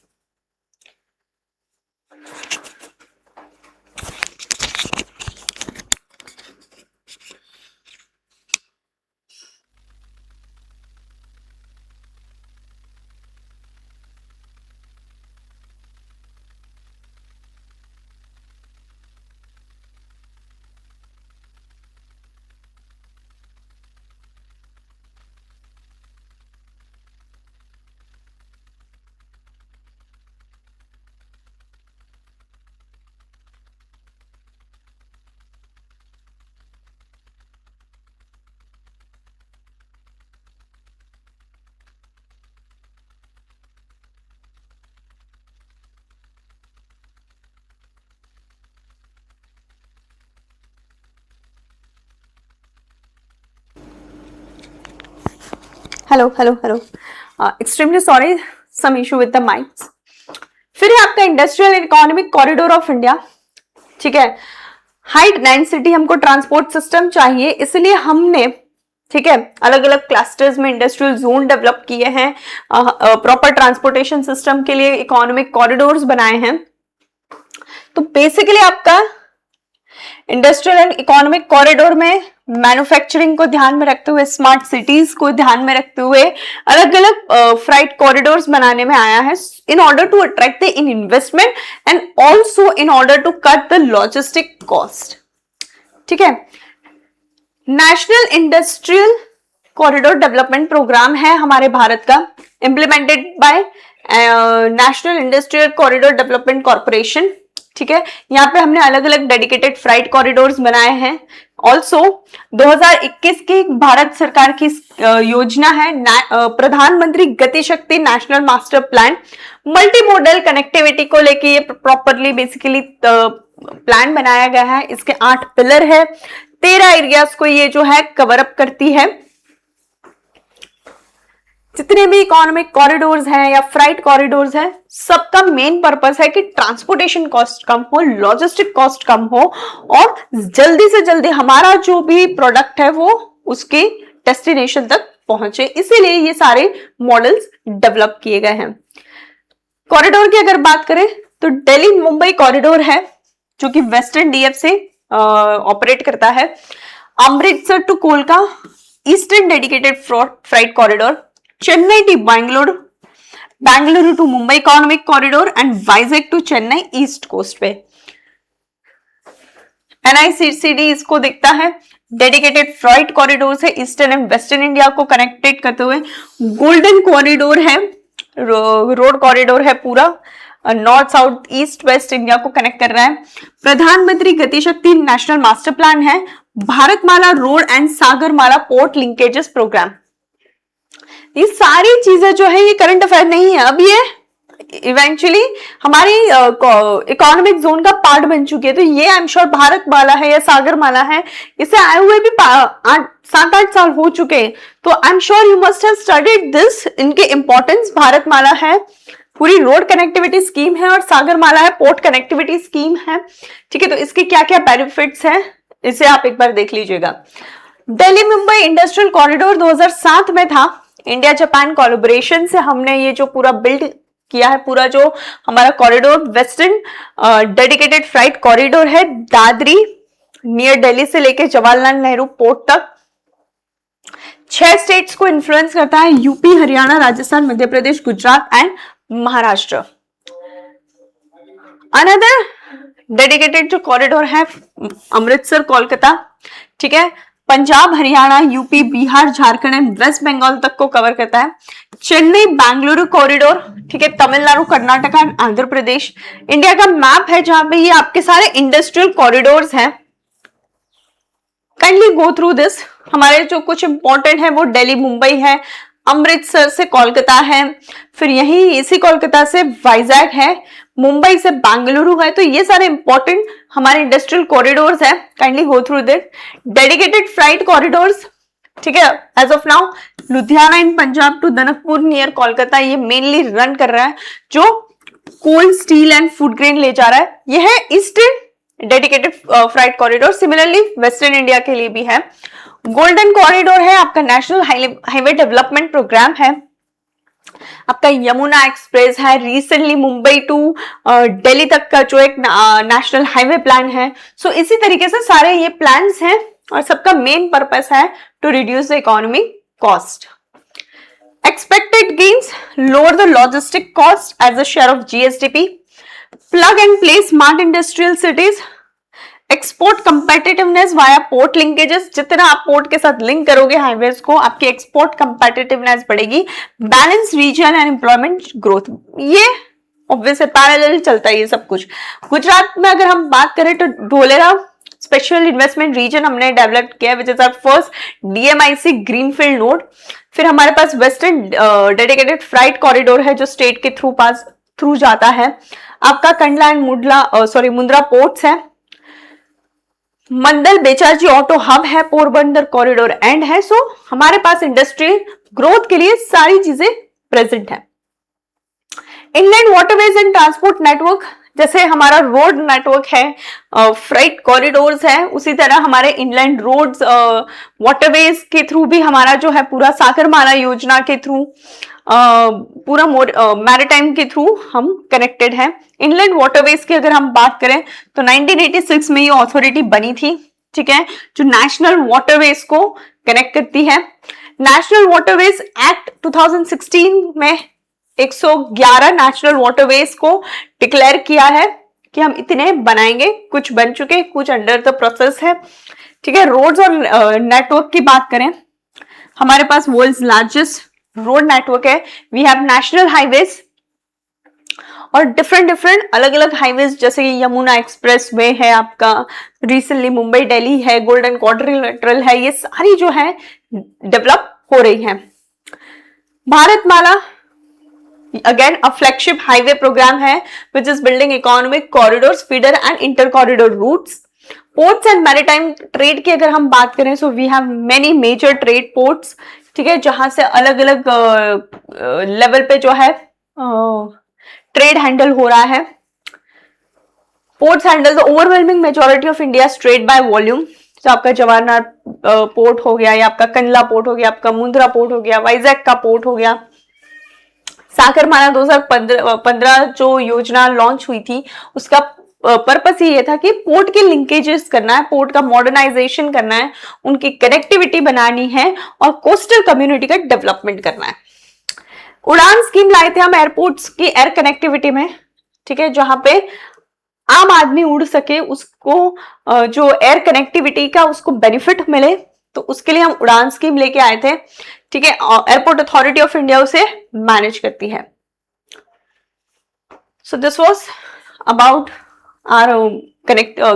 Hello hello hello, extremely sorry, some issue with the mics. फिर है आपका industrial economic corridor of India, ठीक है। हाई डेंसिटी हमको ट्रांसपोर्ट सिस्टम चाहिए, इसलिए हमने ठीक है, अलग अलग क्लस्टर्स में इंडस्ट्रियल जोन डेवलप किए हैं, प्रॉपर ट्रांसपोर्टेशन सिस्टम के लिए इकोनॉमिक कॉरिडोर्स बनाए हैं। तो बेसिकली आपका इंडस्ट्रियल एंड इकोनॉमिक कॉरिडोर में मैन्युफैक्चरिंग को ध्यान में रखते हुए, स्मार्ट सिटीज को ध्यान में रखते हुए अलग अलग फ्राइट कॉरिडोर्स बनाने में आया है in order to attract the in investment and also in order to cut the logistic cost. ठीक है, national industrial corridor development programme है हमारे भारत का, implemented by national industrial corridor development corporation. ठीक है, यहाँ पे हमने अलग अलग डेडिकेटेड फ्राइट कॉरिडोर्स बनाए हैं। ऑल्सो 2021 की भारत सरकार की योजना है प्रधानमंत्री गति शक्ति national master plan, multi modal connectivity को लेके ये प्रॉपरली बेसिकली प्लान बनाया गया है। इसके 8 पिलर है, 13 एरियाज को ये जो है कवर अप करती है। जितने भी इकोनॉमिक कॉरिडोर्स हैं या फ्राइट कॉरिडोर्स हैं, सबका मेन पर्पस है कि ट्रांसपोर्टेशन कॉस्ट कम हो, लॉजिस्टिक कॉस्ट कम हो और जल्दी से जल्दी हमारा जो भी प्रोडक्ट है वो उसके डेस्टिनेशन तक पहुंचे, इसीलिए ये सारे मॉडल्स डेवलप किए गए हैं। कॉरिडोर की अगर बात करें तो दिल्ली मुंबई कॉरिडोर है जो कि वेस्टर्न डीएफ से ऑपरेट करता है। Amritsar to Kolkata eastern dedicated freight corridor, Chennai to Bangalore, Bengaluru to Mumbai economic corridor and Vizag to Chennai east coast पे। एनआईसीसीडी इसको देखता है, डेडिकेटेड फ्राइट कॉरिडोर है ईस्टर्न एंड वेस्टर्न इंडिया को कनेक्टेड करते हुए। गोल्डन कॉरिडोर है, रोड कॉरिडोर है, पूरा north south east west India को कनेक्ट कर रहा है। प्रधानमंत्री गति शक्ति नेशनल मास्टर प्लान है, Bharatmala road and Sagarmala port linkages programme. ये सारी चीजें जो है ये करंट अफेयर नहीं है, अब ये इवेंचुअली हमारी इकोनॉमिक जोन का पार्ट बन चुकी है। तो ये आई एम श्योर भारतमाला है या सागरमाला है, इसे आए हुए भी 7-8 साल हो चुके हैं। तो I am sure you must have studied this, इनके इंपॉर्टेंस। भारतमाला है पूरी रोड कनेक्टिविटी स्कीम है और सागरमाला है पोर्ट कनेक्टिविटी स्कीम है। ठीक है, तो इसके क्या क्या बेनिफिट्स हैं इसे आप एक बार देख लीजिएगा। दिल्ली मुंबई इंडस्ट्रियल कॉरिडोर 2007 में था, इंडिया जापान कोलैबोरेशन से हमने ये जो पूरा बिल्ड किया है, पूरा जो हमारा corridor western dedicated freight corridor है, दादरी नियर दिल्ली से लेके जवाहरलाल नेहरू पोर्ट तक 6 स्टेट्स को इन्फ्लुएंस करता है, UP, Haryana, Rajasthan, Madhya Pradesh, Gujarat and Maharashtra. Another dedicated जो कॉरिडोर है अमृतसर कोलकाता, ठीक है, पंजाब, हरियाणा, यूपी, बिहार, झारखंड एंड वेस्ट बंगाल तक को कवर करता है। चेन्नई बेंगलुरु कॉरिडोर, ठीक है, तमिलनाडु, कर्नाटका एंड आंध्र प्रदेश। इंडिया का मैप है जहां पे ये आपके सारे इंडस्ट्रियल कॉरिडोर्स हैं। Kindly go through this. हमारे जो कुछ इंपॉर्टेंट है वो दिल्ली मुंबई है, अमृतसर से कोलकाता है, फिर यही इसी कोलकाता से वाइजैक है, मुंबई से बेंगलुरु है। तो ये सारे इंपॉर्टेंट हमारे इंडस्ट्रियल कॉरिडोर्स है। Kindly go through it. Dedicated freight corridors, ठीक है, as of now Ludhiana in Punjab to दनकपुर नियर कोलकाता, ये मेनली रन कर रहा है, जो coal, steel and food grain ले जा रहा है। यह है eastern dedicated freight corridor. Similarly western India के लिए भी है। गोल्डन कॉरिडोर है आपका नेशनल हाईवे डेवलपमेंट प्रोग्राम है। आपका यमुना एक्सप्रेस है, रिसेंटली मुंबई टू दिल्ली तक का जो एक नेशनल हाईवे प्लान है। सो इसी तरीके से सारे ये प्लान्स हैं और सबका मेन पर्पस है to reduce the economic cost. Expected gains, lower the logistic cost as a share of GSDP, plug and play smart industrial cities, export competitiveness via port linkages. जितना आप पोर्ट के साथ link करोगे highways को, आपकी export competitiveness बढ़ेगी। Balance region and employment growth, ये obvious parallel चलता है ये सब कुछ। गुजरात में अगर हम बात करें तो ढोलेरा स्पेशल इन्वेस्टमेंट रीजन हमने डेवलप किया है, which is our first DMIC greenfield node. फिर हमारे पास वेस्टर्न डेडिकेटेड फ्राइट कॉरिडोर है जो स्टेट के थ्रू जाता है। आपका कंडला एंड मुंद्रा पोर्ट्स है। मंडल बेचाजी ऑटो हब है, पोरबंदर कॉरिडोर एंड है। सो हमारे पास इंडस्ट्रियल ग्रोथ के लिए सारी चीजें प्रेजेंट है। Inland waterways and transport network, जैसे हमारा रोड नेटवर्क है, फ्रेट कॉरिडोर्स है, उसी तरह हमारे इनलैंड रोड्स, वाटरवेज के थ्रू भी हमारा जो है पूरा सागरमाला योजना के थ्रू, पूरा मैरीटाइम के थ्रू हम कनेक्टेड हैं। इनलैंड वाटरवेज की अगर हम बात करें तो 1986 में ये अथॉरिटी बनी थी, ठीक है, जो नेशनल वाटरवेज को कनेक्ट करती है। नेशनल वाटरवेज एक्ट 2016 में 111 नेशनल वाटरवेज को डिक्लेयर किया है कि हम इतने बनाएंगे, कुछ बन चुके, कुछ अंडर द प्रोसेस है, ठीक है। रोड्स और नेटवर्क की बात करें, हमारे पास वर्ल्ड्स लार्जेस्ट रोड नेटवर्क है। वी हैव नेशनल हाईवेज और डिफरेंट अलग अलग हाईवेज, जैसे कि यमुना एक्सप्रेस वे है आपका, रिसेंटली मुंबई दिल्ली है, गोल्डन क्वाड्रिलेटरल है, ये सारी जो है डेवलप हो रही है। Bharatmala again a flagship highway program है which is building economic corridors, feeder and inter corridor routes. Ports and maritime trade की अगर हम बात करें, so we have many major trade ports, ठीक है, जहां से अलग अलग लेवल पे जो है ट्रेड हैंडल हो रहा है। Ports handle the overwhelming majority of India trade by volume. तो आपका जवाहरलाल पोर्ट हो गया, या आपका कंडला पोर्ट हो गया, आपका मुंद्रा पोर्ट हो गया, वाइजैक का पोर्ट हो गया। सागरमाला 2015 जो योजना लॉन्च हुई थी, उसका पर्पस ये था कि पोर्ट के लिंकेजेस करना है, पोर्ट का मॉडर्नाइजेशन करना है, उनकी कनेक्टिविटी बनानी है और कोस्टल कम्युनिटी का डेवलपमेंट करना है। उड़ान स्कीम लाए थे हम एयरपोर्ट्स की एयर कनेक्टिविटी में, ठीक है, जहां पे आम आदमी उड़ सके, उसको जो एयर कनेक्टिविटी का उसको बेनिफिट मिले, तो उसके लिए हम उड़ान स्कीम लेके आए थे, ठीक है। एयरपोर्ट अथॉरिटी ऑफ इंडिया उसे मैनेज करती है। So this was about our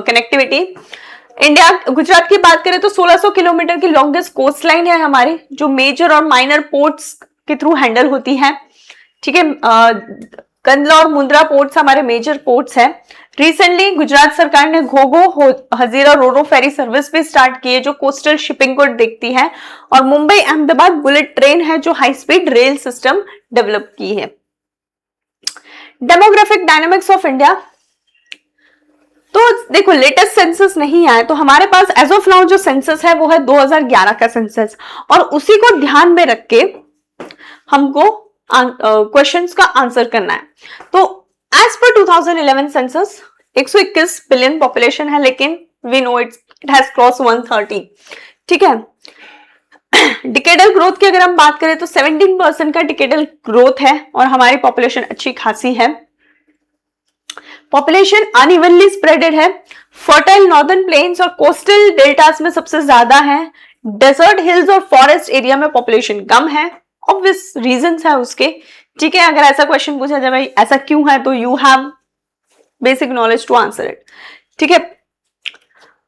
connectivity. India, Gujarat की बात करें तो 1600 किलोमीटर की लॉन्गेस्ट कोस्ट लाइन है हमारी, जो मेजर और माइनर पोर्ट्स के थ्रू हैंडल होती है, ठीक है। कंडला और मुंद्रा पोर्ट्स हमारे मेजर पोर्ट्स हैं। रिसेंटली गुजरात सरकार ने घोघो हजीरा रोरो फेरी सर्विस भी स्टार्ट की है, जो कोस्टल शिपिंग को देखती है, और मुंबई अहमदाबाद बुलेट ट्रेन है जो high speed rail system develop की है। डेमोग्राफिक डायनामिक्स ऑफ इंडिया, तो देखो लेटेस्ट सेंसस नहीं आया, तो हमारे पास एज ऑफ नाउ जो सेंसस है वो है 2011 का सेंसस, और उसी को ध्यान में रख के हमको क्वेश्चंस का आंसर करना है। तो as per 2011 census 121 billion population है, लेकिन we know it has cross 130, ठीक है। डिकेडल ग्रोथ की अगर हम बात करें तो 17% का डिकेडल ग्रोथ है, और हमारी पॉपुलेशन अच्छी खासी है। पॉपुलेशन अनइवनली स्प्रेडेड है, फर्टाइल नॉर्दर्न प्लेन्स और कोस्टल डेल्टास में सबसे ज्यादा है, डेजर्ट हिल्स और फॉरेस्ट एरिया में पॉपुलेशन कम है। ऑब्वियस रीजंस है उसके, ठीक है। अगर ऐसा क्वेश्चन पूछा जाए भाई ऐसा क्यों है, तो you have basic knowledge to answer it, ठीक है।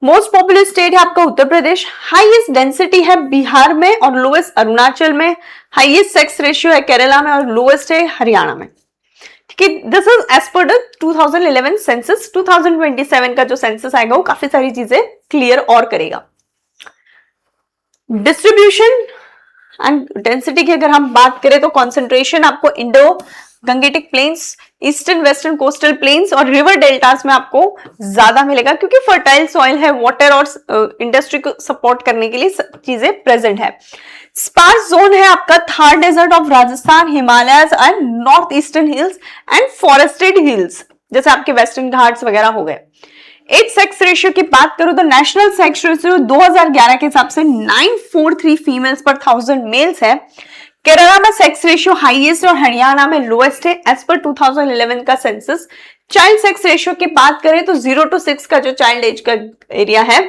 मोस्ट पॉपुलर स्टेट है आपका उत्तर प्रदेश, हाईएस्ट डेंसिटी है बिहार में और लोएस्ट अरुणाचल में, हाईएस्ट सेक्स रेशियो है केरला में और लोएस्ट है हरियाणा में, ठीक है। This is as per the 2011 census. 2027 का जो सेंसस आएगा वो काफी सारी चीजें क्लियर और करेगा। डिस्ट्रीब्यूशन एंड डेंसिटी की अगर हम बात करें तो कॉन्सेंट्रेशन आपको Indo Gangetic planes, eastern western coastal planes और रिवर डेल्टास में आपको ज्यादा मिलेगा, क्योंकि फर्टाइल सॉइल है, वाटर और इंडस्ट्री को सपोर्ट करने के लिए चीजें प्रेजेंट है। स्पार्स जोन है आपका Thar desert of Rajasthan, Himalayas and north eastern hills and forested hills, जैसे आपके वेस्टर्न घाट्स वगैरह हो गए। एज सेक्स रेशियो की बात करूं तो नेशनल सेक्स रेशियो 2011 के हिसाब से 943 फीमेल्स पर 1000 मेल्स है। केरला में सेक्स रेशियो हाईएस्ट और हरियाणा में लोएस्ट है एज पर 2011 का सेंसस। चाइल्ड सेक्स रेशियो की बात करें तो 0 to 6 का जो चाइल्ड एज का एरिया है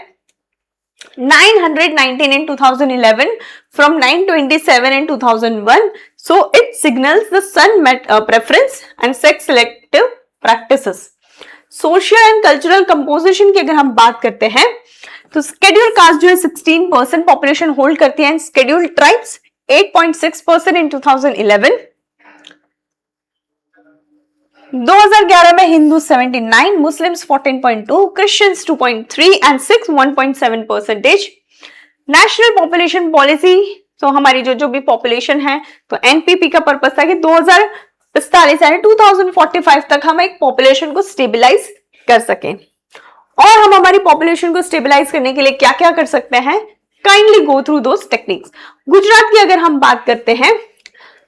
919 in 2011 from 927 in 2001. So it signals the son preference and sex selective practices. Social and cultural composition की अगर हम बात करते हैं तो स्केड्यूल कास्ट जो है 16% पॉपुलेशन होल्ड करती है, स्केड्यूल ट्राइब्स 8.6% इन 2011। 2011 में Hindu 79, Muslims 14.2, Christians 2.3 and six 1.7%। National population policy, तो हमारी जो भी पॉपुलेशन है, तो एनपीपी का पर्पस था कि 45 यानी 2045 तक हम एक पॉपुलेशन को स्टेबलाइज कर सकें। और हम हमारी पॉपुलेशन को स्टेबलाइज करने के लिए क्या क्या कर सकते हैं, काइंडली गो थ्रू दोस टेक्निक्स। गुजरात की अगर हम बात करते हैं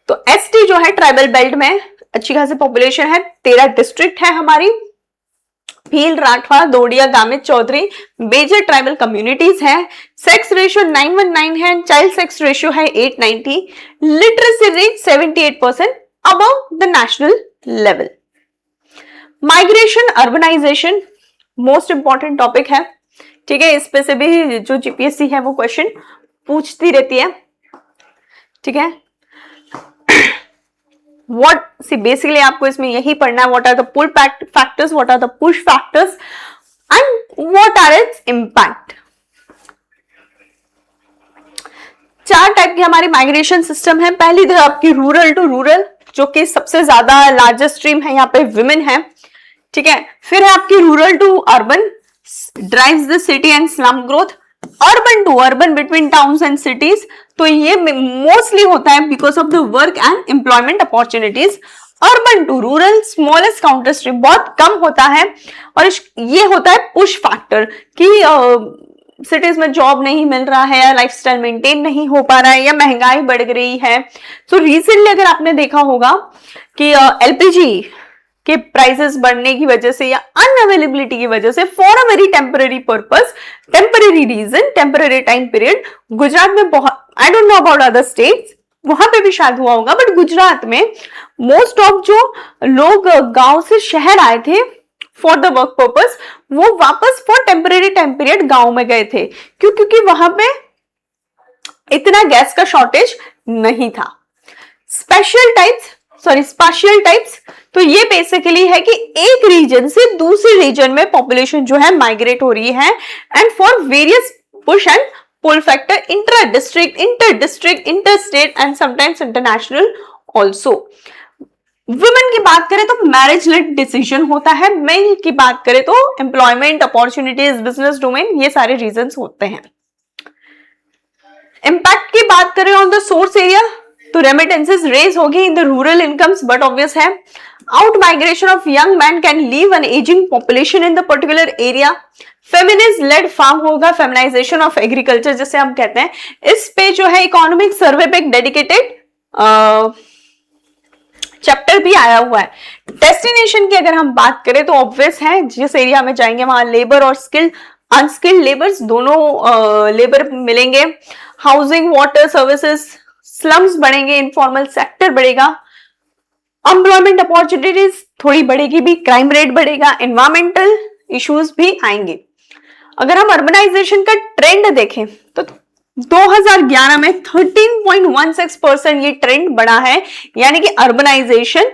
तो एसटी जो है ट्राइबल बेल्ट में अच्छी खासी पॉपुलेशन है, 13 डिस्ट्रिक्ट है हमारी, Bhil, Rathwa, Dodia, Gamit, Chaudhary major tribal communities है। सेक्स रेशियो 919 है, चाइल्ड सेक्स रेशियो है 890, literacy rate 78% above the national level. Migration, urbanisation most important topic है, ठीक है, इस पे से भी जो जीपीएससी है वो क्वेश्चन पूछती रहती है, ठीक है। What see basically आपको इसमें यही पढ़ना है, what are the pull factors, what are the push factors and what are its impact। 4 type की हमारी माइग्रेशन सिस्टम है। पहली तो आपकी रूरल टू रूरल, जो कि सबसे ज्यादा लार्जेस्ट स्ट्रीम है, यहाँ पे विमेन है, ठीक है। फिर है आपकी rural to urban, drives the city and slum growth. Urban to urban, between towns and cities, तो ये मोस्टली होता है because of the work and employment opportunities. Urban to rural, smallest counter stream, बहुत कम होता है। और ये होता है पुश फैक्टर कि सिटीज में जॉब नहीं मिल रहा है, या लाइफस्टाइल मेंटेन नहीं हो पा रहा है, या महंगाई बढ़ गई है। तो रिसेंटली अगर आपने देखा होगा कि एलपीजी के प्राइसेस बढ़ने की वजह से या अनअवेलेबिलिटी की वजह से, for a very temporary purpose, temporary reason, temporary time period, Gujarat में बहुत, I don't know about other states, वहां पे भी शायद हुआ होगा, बट गुजरात में मोस्ट ऑफ जो लोग गांव से शहर आए थे फॉर द वर्क पर्पस, वो वापस फॉर टेम्पररी टाइम पीरियड गांव में गए थे। क्यों? क्योंकि वहां पे इतना गैस का शॉर्टेज नहीं था। स्पेशियल टाइप्स, तो ये बेसिकली है कि एक रीजन से दूसरे रीजन में पॉपुलेशन जो है माइग्रेट हो रही है, and for various push and pull factor, inter district, inter state and sometimes international also. Women की बात करें तो मैरिज लेड डिसीजन होता है, मेल की बात करें तो एम्प्लॉयमेंट अपॉर्चुनिटीज, बिजनेस डोमेन, ये सारे रीजंस होते हैं। इंपैक्ट की बात करें ऑन द सोर्स एरिया, तो रेमिटेंसेस रेज होगी in the rural incomes, but obvious है। Out migration of young man can leave an ageing population in the particular area. Feminist led farm होगा, feminisation of agriculture जिसे हम कहते हैं। इस पे जो है इकोनॉमिक सर्वे पे एक डेडिकेटेड चैप्टर भी आया हुआ है। डेस्टिनेशन की अगर हम बात करें तो ऑब्वियस है, जिस एरिया में जाएंगे वहां लेबर और स्किल्ड अनस्किल्ड लेबर्स दोनों लेबर मिलेंगे। हाउसिंग, वाटर सर्विसेज, स्लम्स बढ़ेंगे, इनफॉर्मल सेक्टर बढ़ेगा, एम्प्लॉयमेंट अपॉर्चुनिटीज थोड़ी बढ़ेगी भी, क्राइम रेट बढ़ेगा, एनवायरमेंटल इश्यूज भी आएंगे। अगर हम अर्बनाइजेशन का ट्रेंड देखें तो 2011 में 13.16% ये ट्रेंड बढ़ा है, यानी कि अर्बनाइजेशन,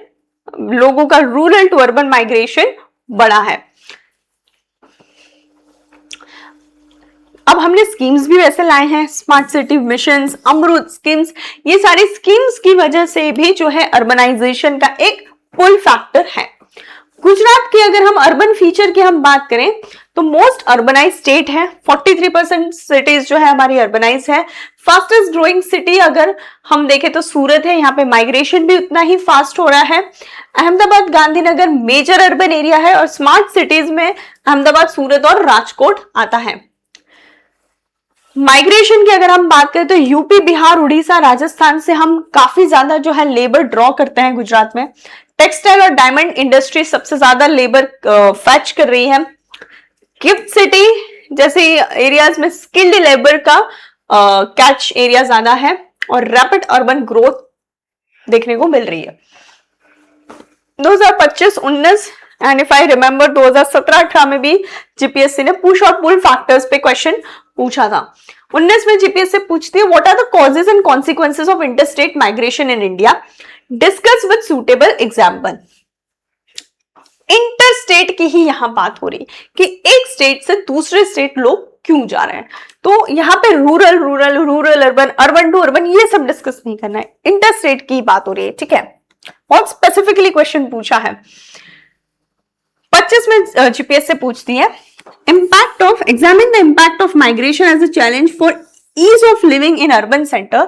लोगों का रूरल टू अर्बन माइग्रेशन बढ़ा है। अब हमने स्कीम्स भी वैसे लाए हैं, स्मार्ट सिटी मिशंस, अमृत स्कीम्स, ये सारी स्कीम्स की वजह से भी जो है अर्बनाइजेशन का एक पुल फैक्टर है। गुजरात की अगर हम अर्बन फीचर की हम बात करें तो मोस्ट अर्बनाइज स्टेट है, 43% सिटीज जो है हमारी अर्बनाइज है। फास्टेस्ट ग्रोइंग सिटी अगर हम देखें तो सूरत है, यहाँ पे माइग्रेशन भी उतना ही फास्ट हो रहा है। Ahmedabad, Gandhinagar major urban area है, और स्मार्ट सिटीज में अहमदाबाद, सूरत और राजकोट आता है। माइग्रेशन की अगर हम बात करें तो यूपी, बिहार, उड़ीसा, राजस्थान से हम काफी ज्यादा जो है लेबर ड्रॉ करते हैं गुजरात में। टेक्सटाइल और डायमंड इंडस्ट्री सबसे ज्यादा लेबर फैच कर रही है। गिफ्ट सिटी जैसे एरियाज में स्किल्ड लेबर का कैच एरिया ज्यादा है, और रैपिड अर्बन ग्रोथ देखने को मिल रही है। 2025-19 एंड इफ आई रिमेंबर 2017-18 में भी जीपीएससी ने पुश और पुल फैक्टर्स पे क्वेश्चन पूछा था। 19 में जीपीएससी पूछती है what are the causes and consequences of interstate migration in India, discuss with suitable example. Interstate की ही यहां बात हो रही कि एक स्टेट से दूसरे स्टेट लोग क्यों जा रहे हैं, तो यहाँ पे rural urban, urban to urban ये सब डिस्कस नहीं करना है, इंटरस्टेट की बात हो रही है, ठीक है। बहुत स्पेसिफिकली क्वेश्चन पूछा है। 25 में जीपीएस से पूछती है impact of, examine the impact of migration as a challenge for ease of living in urban center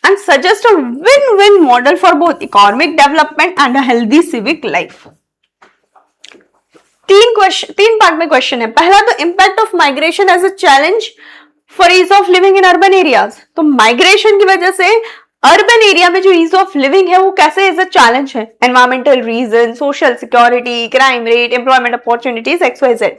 and suggest a win-win model for both economic development and a healthy civic life. तीन part में question है. पहला तो impact of migration as a challenge for ease of living in urban areas. तो migration की वजह से urban area में जो ईज ऑफ लिविंग है वो कैसे एज अ चैलेंज है. Environmental reason, social security, crime rate, employment opportunities, XYZ.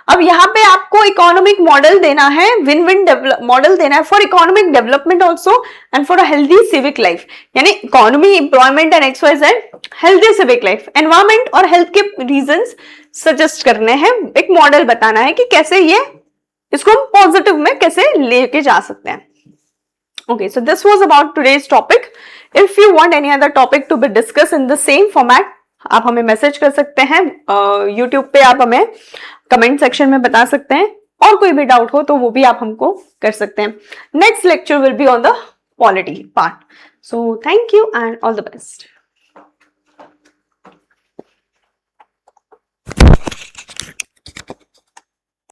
अब यहाँ पे आपको इकोनॉमिक मॉडल देना है, विन विन मॉडल देना है for economic development also and for a healthy civic life. यानी economy, employment and XYZ, healthy civic life, environment और हेल्थ के रीजंस सजेस्ट करने हैं. एक मॉडल बताना है कि कैसे ये इसको हम पॉजिटिव में कैसे लेके जा सकते हैं. Okay, so this was about today's topic. If you want any other topic to be discussed in the same format, आप हमें मैसेज कर सकते हैं. YouTube पे आप हमें कमेंट सेक्शन में बता सकते हैं, और कोई भी डाउट हो तो वो भी आप हमको कर सकते हैं. Next lecture will be on the polity part. So thank you and all the best.